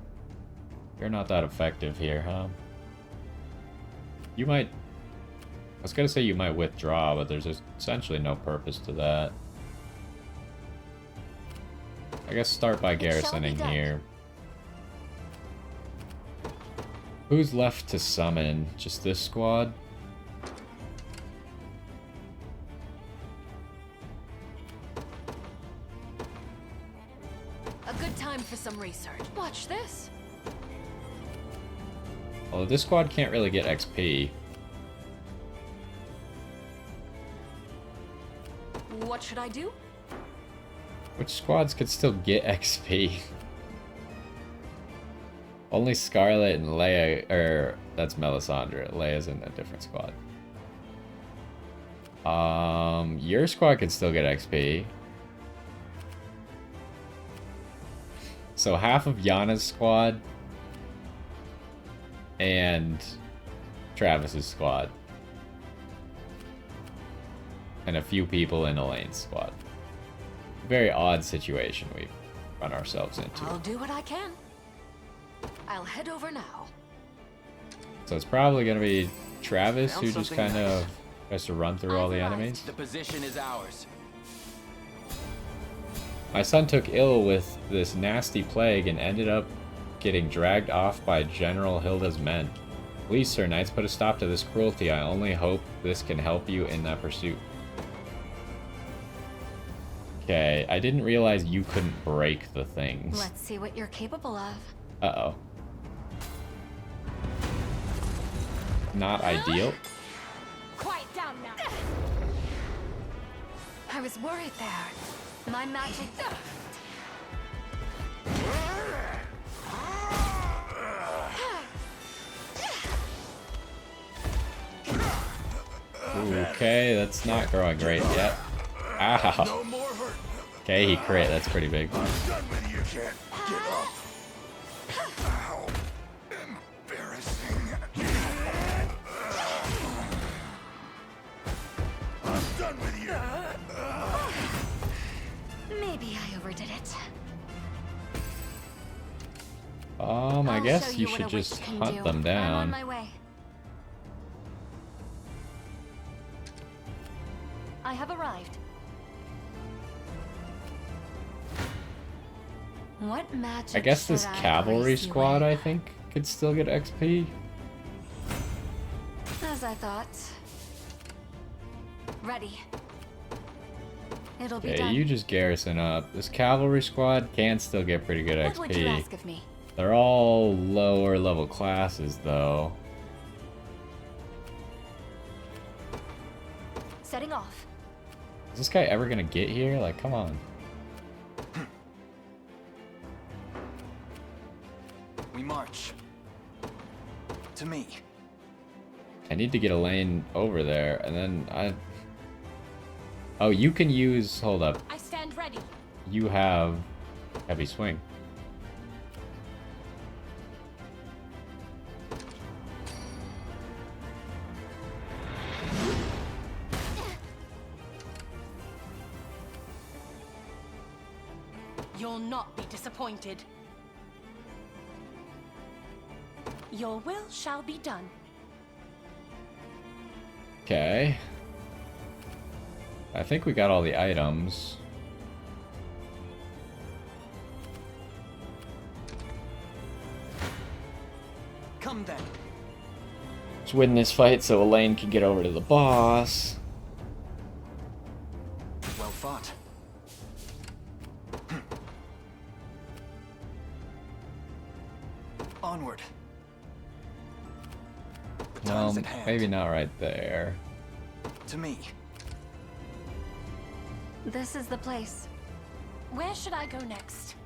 You're not that effective here, huh? You might... I was gonna say you might withdraw, but there's essentially no purpose to that. I guess start by garrisoning here. Who's left to summon? Just this squad? A good time for some research. Watch this. Although this squad can't really get XP. What should I do? Which squads could still get XP? Only Scarlet and Leia, that's Melisandre. Leia's in a different squad. Your squad could still get XP. So half of Yana's squad and Travis's squad. And a few people in Elaine's squad. Very odd situation we've run ourselves into. I'll do what I can. I'll head over now. So it's probably going to be Travis Found who just something kind nice. of has to run through all the enemies. The position is ours. My son took ill with this nasty plague and ended up getting dragged off by General Hilda's men. Please, Sir Knights, put a stop to this cruelty. I only hope this can help you in that pursuit. Okay, I didn't realize you couldn't break the things. Let's see what you're capable of. Uh-oh. Not ideal. Quiet down now. I was worried there. My magic... Okay, that's not growing great yet. Ow. Okay, he crit. That's pretty big. I'm done with you. Can't get up. How embarrassing. I'm done with you. Maybe I overdid it. I I'll guess show you what should a witch just can hunt do. them I'm on down. my way. I have arrived. What magic I guess this should I cavalry brace you squad, in? I think, could still get XP. As I thought. Ready. It'll be Okay, done. you just garrison up. This cavalry squad can still get pretty good What would you XP. ask of me? They're all lower level classes, though. Setting off. Is this guy ever gonna get here? Like, come on. We march. To me. I need to get Elaine over there, and then I... Oh, you can use... Hold up. I stand ready. You have heavy swing. You'll not be disappointed. Your will shall be done. Okay. I think we got all the items. Come then. Let's win this fight so Elaine can get over to the boss. Well fought. Onward. The time Well, is at hand. maybe not right there. To me. This is the place. Where should I go next?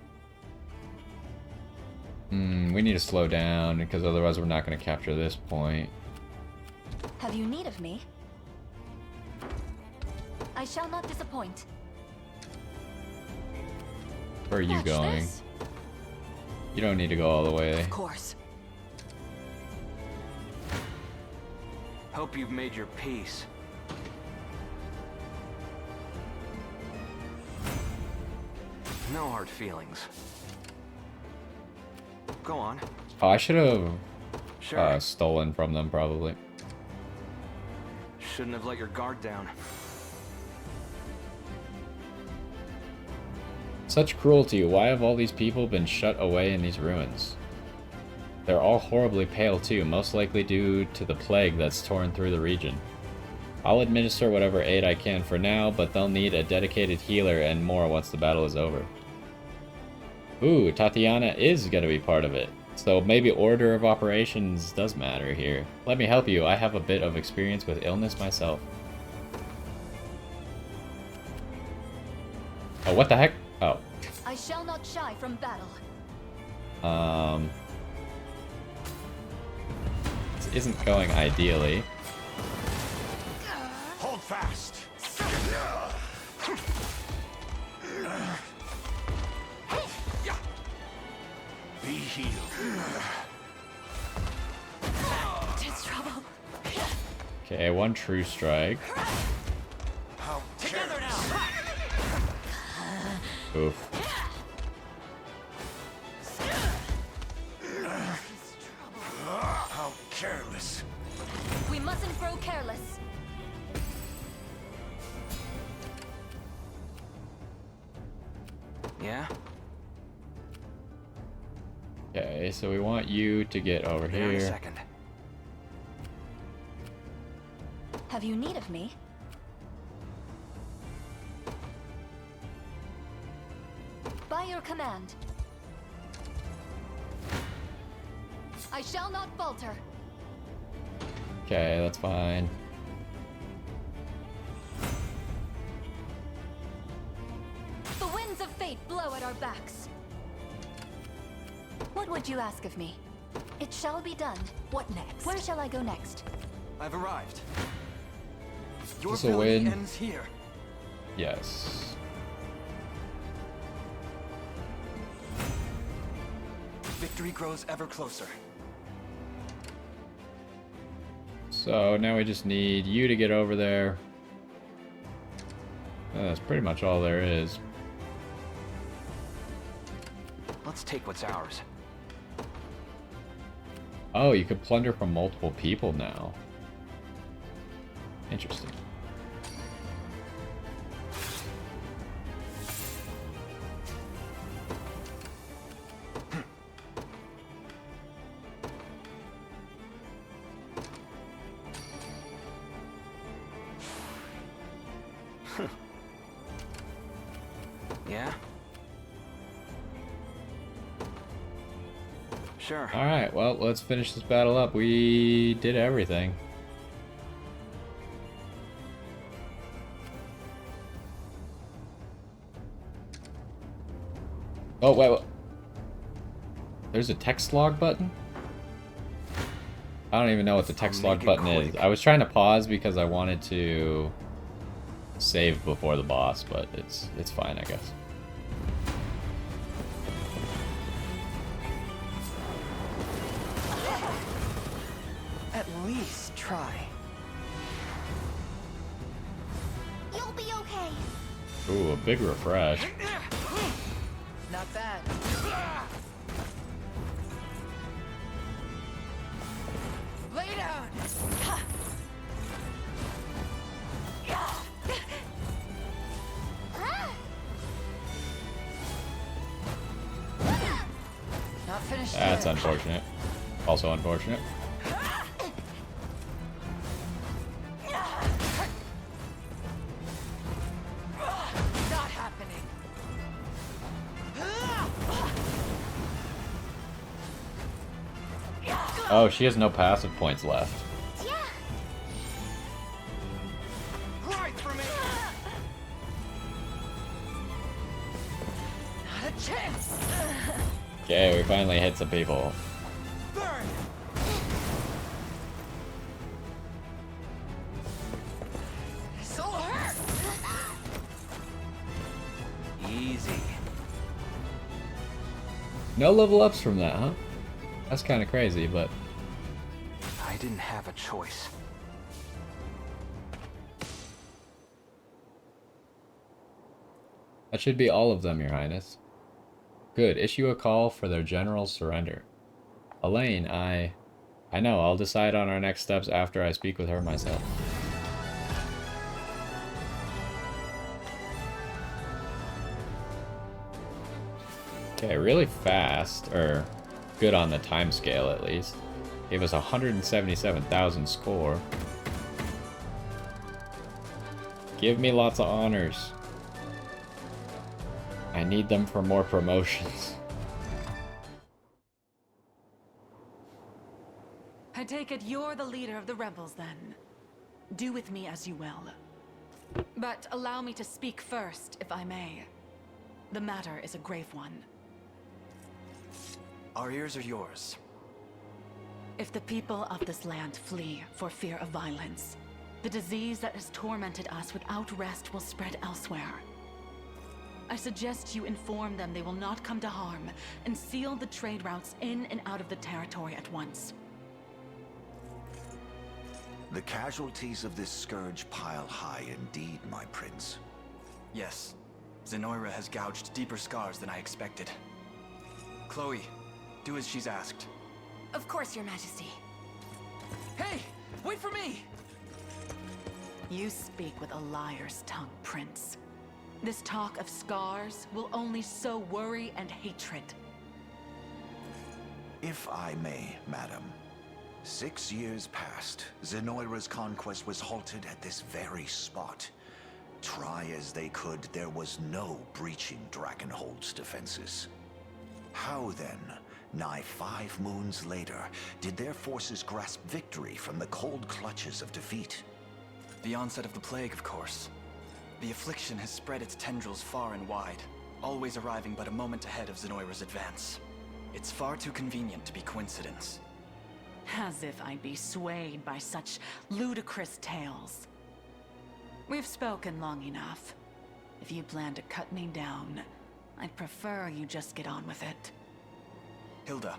We need to slow down, because otherwise we're not going to capture this point. Have you need of me? I shall not disappoint. Where are you Watch going? this. You don't need to go all the way. Of course. Hope you've made your peace. No hard feelings. Go on. Oh, I should have Sure. stolen from them, probably. Shouldn't have let your guard down. Such cruelty. Why have all these people been shut away in these ruins? They're all horribly pale too, most likely due to the plague that's torn through the region. I'll administer whatever aid I can for now, but they'll need a dedicated healer and more once the battle is over. Ooh, Tatiana is gonna be part of it. So maybe order of operations does matter here. Let me help you. I have a bit of experience with illness myself. Oh, what the heck? Oh. I shall not shy from battle. This isn't going ideally. Hold fast. fast. Be healed. It's trouble. Okay, one true strike. Together now. Oof. How careless. We mustn't grow careless. Yeah? Okay, so we want you to get over There in a here. second. Have you need of me? By your command. I shall not falter. Okay, that's fine. The winds of fate blow at our backs. What would you ask of me? It shall be done. What next? Where shall I go next? I've arrived. Your This a ability win. ends here. Yes. Victory grows ever closer. So now we just need you to get over there. That's pretty much all there is. Let's take what's ours. Oh, you could plunder from multiple people now. Interesting. Yeah? Sure. Alright, well, let's finish this battle up. We did everything. Oh, wait. There's a text log button? I don't even know what the text log button is. I was trying to pause because I wanted to save before the boss, but it's fine, I guess. At least try. You'll be okay. Ooh, a big refresh. Not bad. Lay down. Not finished That's yet. unfortunate. Also unfortunate. Not happening. Oh, she has no passive points left. Right for me. Not a chance. Okay, we finally hit some people. Burn. So hurt. Easy. No level ups from that, huh? That's kind of crazy, but I didn't have a choice. that should be all of them, Your Highness. Good. Issue a call for their general surrender. Elaine, I know. I'll decide on our next steps after I speak with her myself. Okay, really fast, or good on the time scale at least. Gave us 177,000 score. Give me lots of honors. I need them for more promotions. I take it you're the leader of the rebels, then. Do with me as you will. But allow me to speak first, if I may. The matter is a grave one. Our ears are yours. If the people of this land flee for fear of violence, The disease that has tormented us without rest will spread elsewhere. I suggest you inform them they will not come to harm, and seal the trade routes in and out of the territory at once. The casualties of this scourge pile high indeed, my prince. Yes, Zenoira has gouged deeper scars than I expected. Chloe, do as she's asked. Of course, Your Majesty. Hey, wait for me! You speak with a liar's tongue, Prince. This talk of scars will only sow worry and hatred. If I may, madam. 6 years passed. Zenoira's conquest was halted at this very spot. Try as they could, there was no breaching Drakenhold's defenses. How then, nigh 5 moons later, did their forces grasp victory from the cold clutches of defeat? The onset of the plague, of course. The affliction has spread its tendrils far and wide, always arriving but a moment ahead of Zenoira's advance. It's far too convenient to be coincidence. As if I'd be swayed by such ludicrous tales. We've spoken long enough. If you plan to cut me down, I'd prefer you just get on with it. Hilda,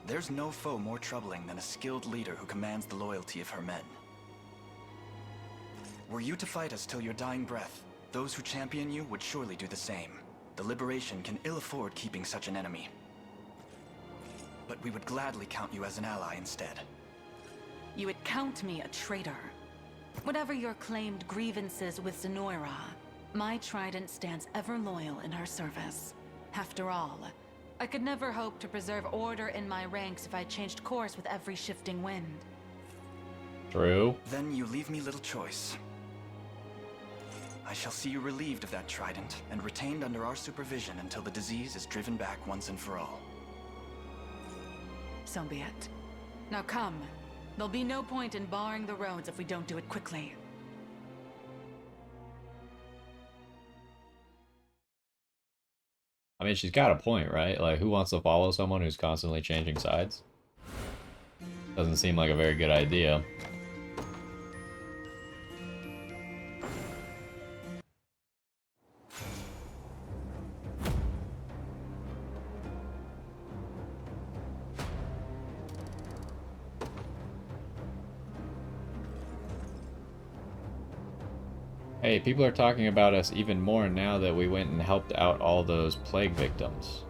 there's no foe more troubling than a skilled leader who commands the loyalty of her men. Were you to fight us till your dying breath, those who champion you would surely do the same. The Liberation can ill afford keeping such an enemy. But we would gladly count you as an ally instead. You would count me a traitor. Whatever your claimed grievances with Zenoira, my trident stands ever loyal in her service. After all, I could never hope to preserve order in my ranks if I changed course with every shifting wind. True. Then you leave me little choice. I shall see you relieved of that trident and retained under our supervision until the disease is driven back once and for all. So be it. Now come. There'll be no point in barring the roads if we don't do it quickly. I mean, she's got a point, right? Like, who wants to follow someone who's constantly changing sides? Doesn't seem like a very good idea. Hey, people are talking about us even more now that we went and helped out all those plague victims.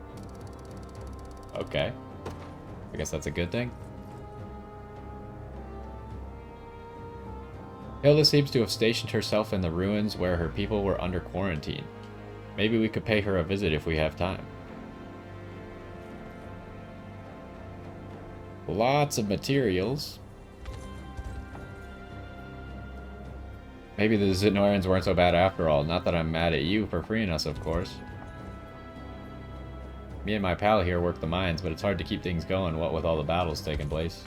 Okay. I guess that's a good thing. Hilda seems to have stationed herself in the ruins where her people were under quarantine. Maybe we could pay her a visit if we have time. Lots of materials. Maybe the Zenoirans weren't so bad after all. Not that I'm mad at you for freeing us, of course. Me and my pal here work the mines, but it's hard to keep things going, what with all the battles taking place.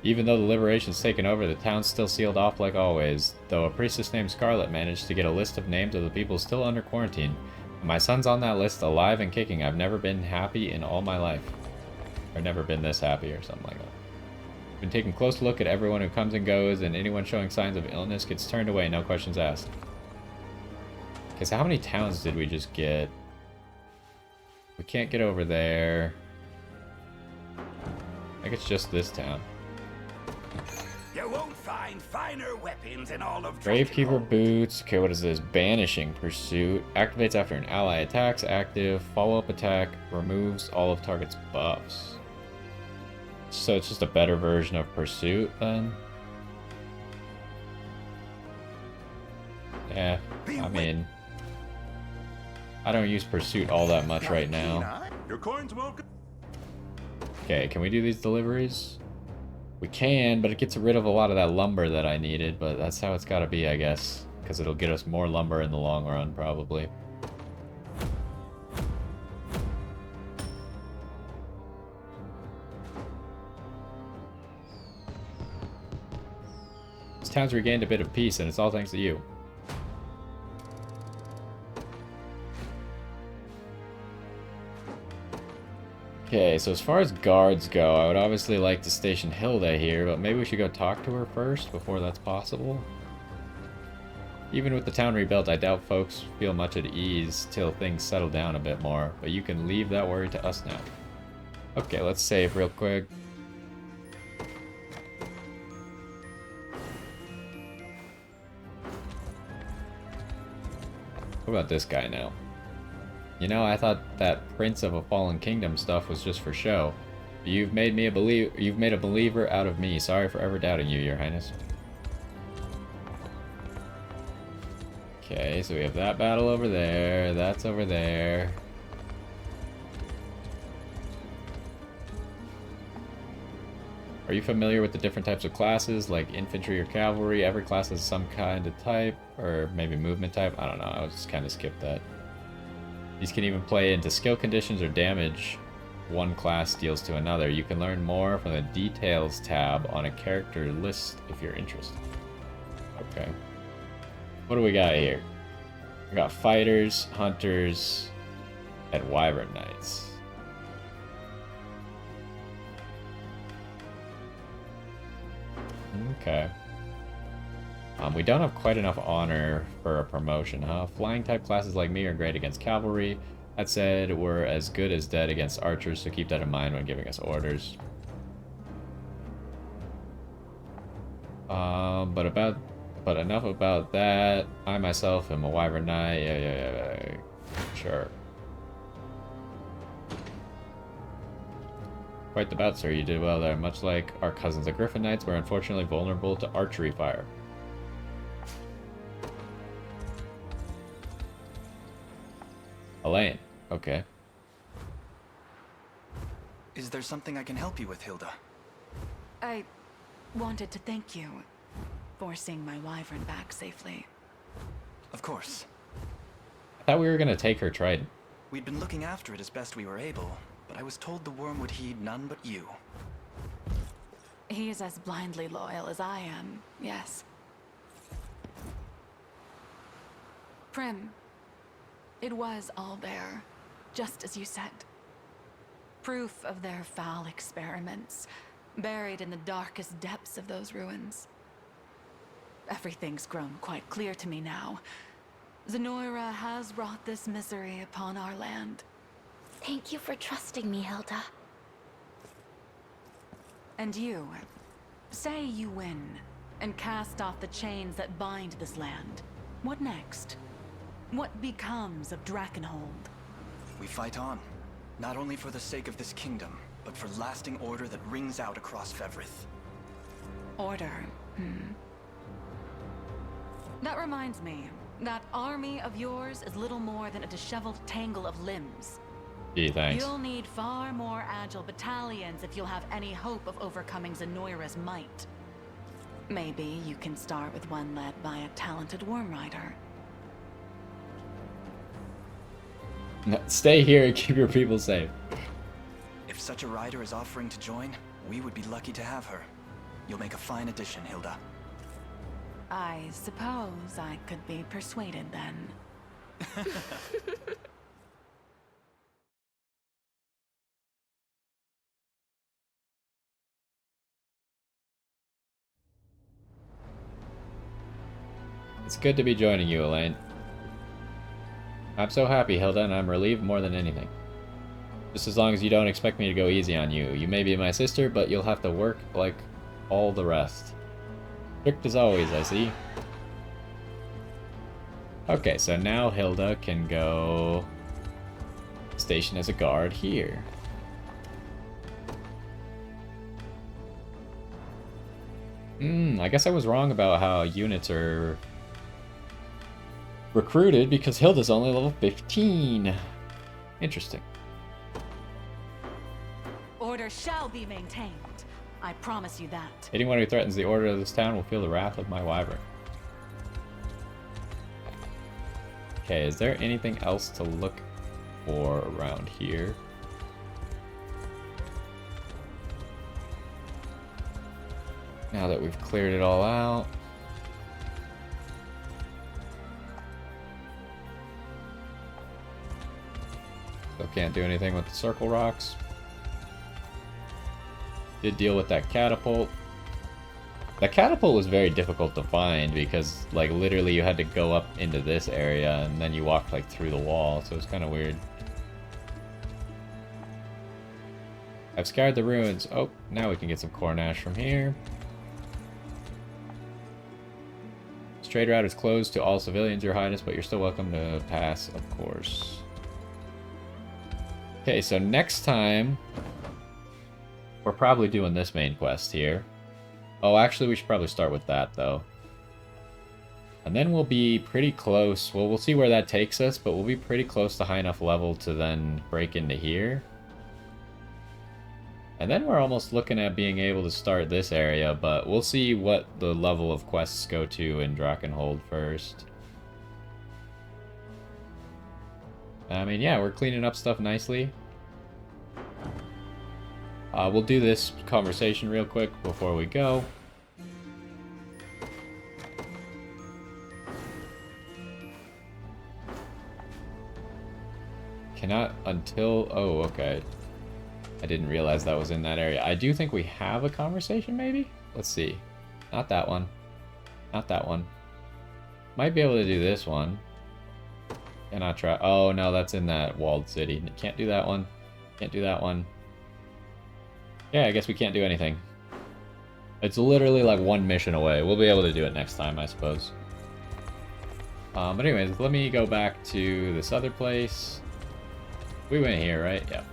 Even though the Liberation's taken over, the town's still sealed off like always, though a priestess named Scarlet managed to get a list of names of the people still under quarantine. And my son's on that list, alive and kicking. I've never been happy in all my life. Or never been this happy, or something like that. Been taking a close look at everyone who comes and goes, and anyone showing signs of illness gets turned away, no questions asked. Okay, so how many towns did we just get? We can't get over there. I think it's just this town. You won't find finer weapons in all of Gravekeeper boots. Okay, what is this? Banishing pursuit. Activates after an ally attacks. Active. Follow-up attack. Removes all of target's buffs. So it's just a better version of Pursuit, then? Yeah, I mean... I don't use Pursuit all that much right now. Your coin's welcome. Okay, can we do these deliveries? We can, but it gets rid of a lot of that lumber that I needed, but that's how it's gotta be, I guess. Because it'll get us more lumber in the long run, probably. This town's regained a bit of peace, and it's all thanks to you. Okay, so as far as guards go, I would obviously like to station Hilda here, but maybe we should go talk to her first before that's possible. Even with the town rebuilt, I doubt folks feel much at ease till things settle down a bit more, but you can leave that worry to us now. Okay, let's save real quick. What about this guy now? You know, I thought that Prince of a Fallen Kingdom stuff was just for show. You've made me you've made a believer out of me. Sorry for ever doubting you, Your Highness. Okay, so we have that battle over there. That's over there. Are you familiar with the different types of classes, like infantry or cavalry? Every class has some kind of type, or maybe movement type. I don't know. I'll just kind of skip that. These can even play into skill conditions or damage one class deals to another. You can learn more from the Details tab on a character list if you're interested. Okay. What do we got here? We got fighters, hunters, and wyvern knights. Okay. We don't have quite enough honor for a promotion, huh? Flying type classes like me are great against cavalry. That said, we're as good as dead against archers, so keep that in mind when giving us orders. But enough about that. I myself am a wyvern knight. Yeah. Sure. Quite the bout, sir. You did well there. Much like our cousins the Griffin Knights, we're unfortunately vulnerable to archery fire. Elaine. Okay. Is there something I can help you with, Hilda? I wanted to thank you for seeing my wyvern back safely. Of course. I thought we were gonna take her trident. We'd been looking after it as best we were able, but I was told the worm would heed none but you. He is as blindly loyal as I am, yes. Prim, it was all there, just as you said. Proof of their foul experiments, buried in the darkest depths of those ruins. Everything's grown quite clear to me now. Zenoira has brought this misery upon our land. Thank you for trusting me, Hilda. And you, say you win, and cast off the chains that bind this land. What next? What becomes of Drakenhold? We fight on, not only for the sake of this kingdom, but for lasting order that rings out across Fevrith. Order, That reminds me, that army of yours is little more than a disheveled tangle of limbs. Gee, thanks. You'll need far more agile battalions if you'll have any hope of overcoming Zenoira's might. Maybe you can start with one led by a talented worm rider. Stay here and keep your people safe. If such a rider is offering to join, we would be lucky to have her. You'll make a fine addition, Hilda. I suppose I could be persuaded then. It's good to be joining you, Elaine. I'm so happy, Hilda, and I'm relieved more than anything. Just as long as you don't expect me to go easy on you. You may be my sister, but you'll have to work like all the rest. Strict as always, I see. Okay, so now Hilda can go station as a guard here. I guess I was wrong about how units are recruited because Hilda's only level 15. Interesting. Order shall be maintained. I promise you that. Anyone who threatens the order of this town will feel the wrath of my wyvern. Okay, is there anything else to look for around here? Now that we've cleared it all out. Still can't do anything with the circle rocks. Did deal with that catapult. The catapult was very difficult to find because, like, literally you had to go up into this area and then you walked, like, through the wall, so it's kind of weird. I've scoured the ruins. Oh, now we can get some corn ash from here. This trade route is closed to all civilians, Your Highness, but you're still welcome to pass, of course. Okay, so next time, we're probably doing this main quest here. Oh, actually, we should probably start with that, though. And then we'll be pretty close. Well, we'll see where that takes us, but we'll be pretty close to high enough level to then break into here. And then we're almost looking at being able to start this area, but we'll see what the level of quests go to in Drakkenhold first. I mean, yeah, we're cleaning up stuff nicely. We'll do this conversation real quick before we go. Cannot until... Oh, okay. I didn't realize that was in that area. I do think we have a conversation, maybe? Let's see. Not that one. Not that one. Might be able to do this one. Cannot try... Oh, no, that's in that walled city. Can't do that one. Can't do that one. Yeah, I guess we can't do anything. It's literally like one mission away. We'll be able to do it next time, I suppose. But anyways, let me go back to this other place. We went here, right? Yeah.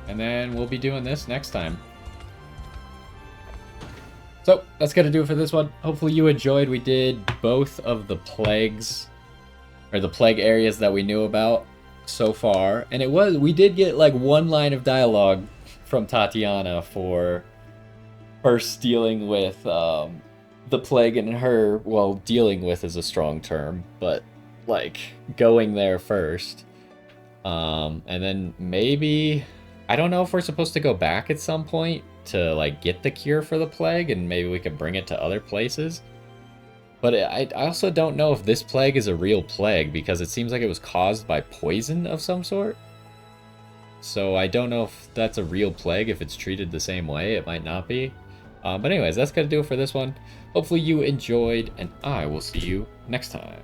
And then we'll be doing this next time. So, that's going to do it for this one. Hopefully you enjoyed. We did both of the plagues, or the plague areas that we knew about so far. And we did get like one line of dialogue from Tatiana for first dealing with the plague and her, well, dealing with is a strong term, but like going there first. And then maybe, I don't know if we're supposed to go back at some point to like get the cure for the plague and maybe we can bring it to other places. But I also don't know if this plague is a real plague because it seems like it was caused by poison of some sort. So I don't know if that's a real plague, if it's treated the same way. It might not be. But anyways, that's going to do it for this one. Hopefully you enjoyed, and I will see you next time.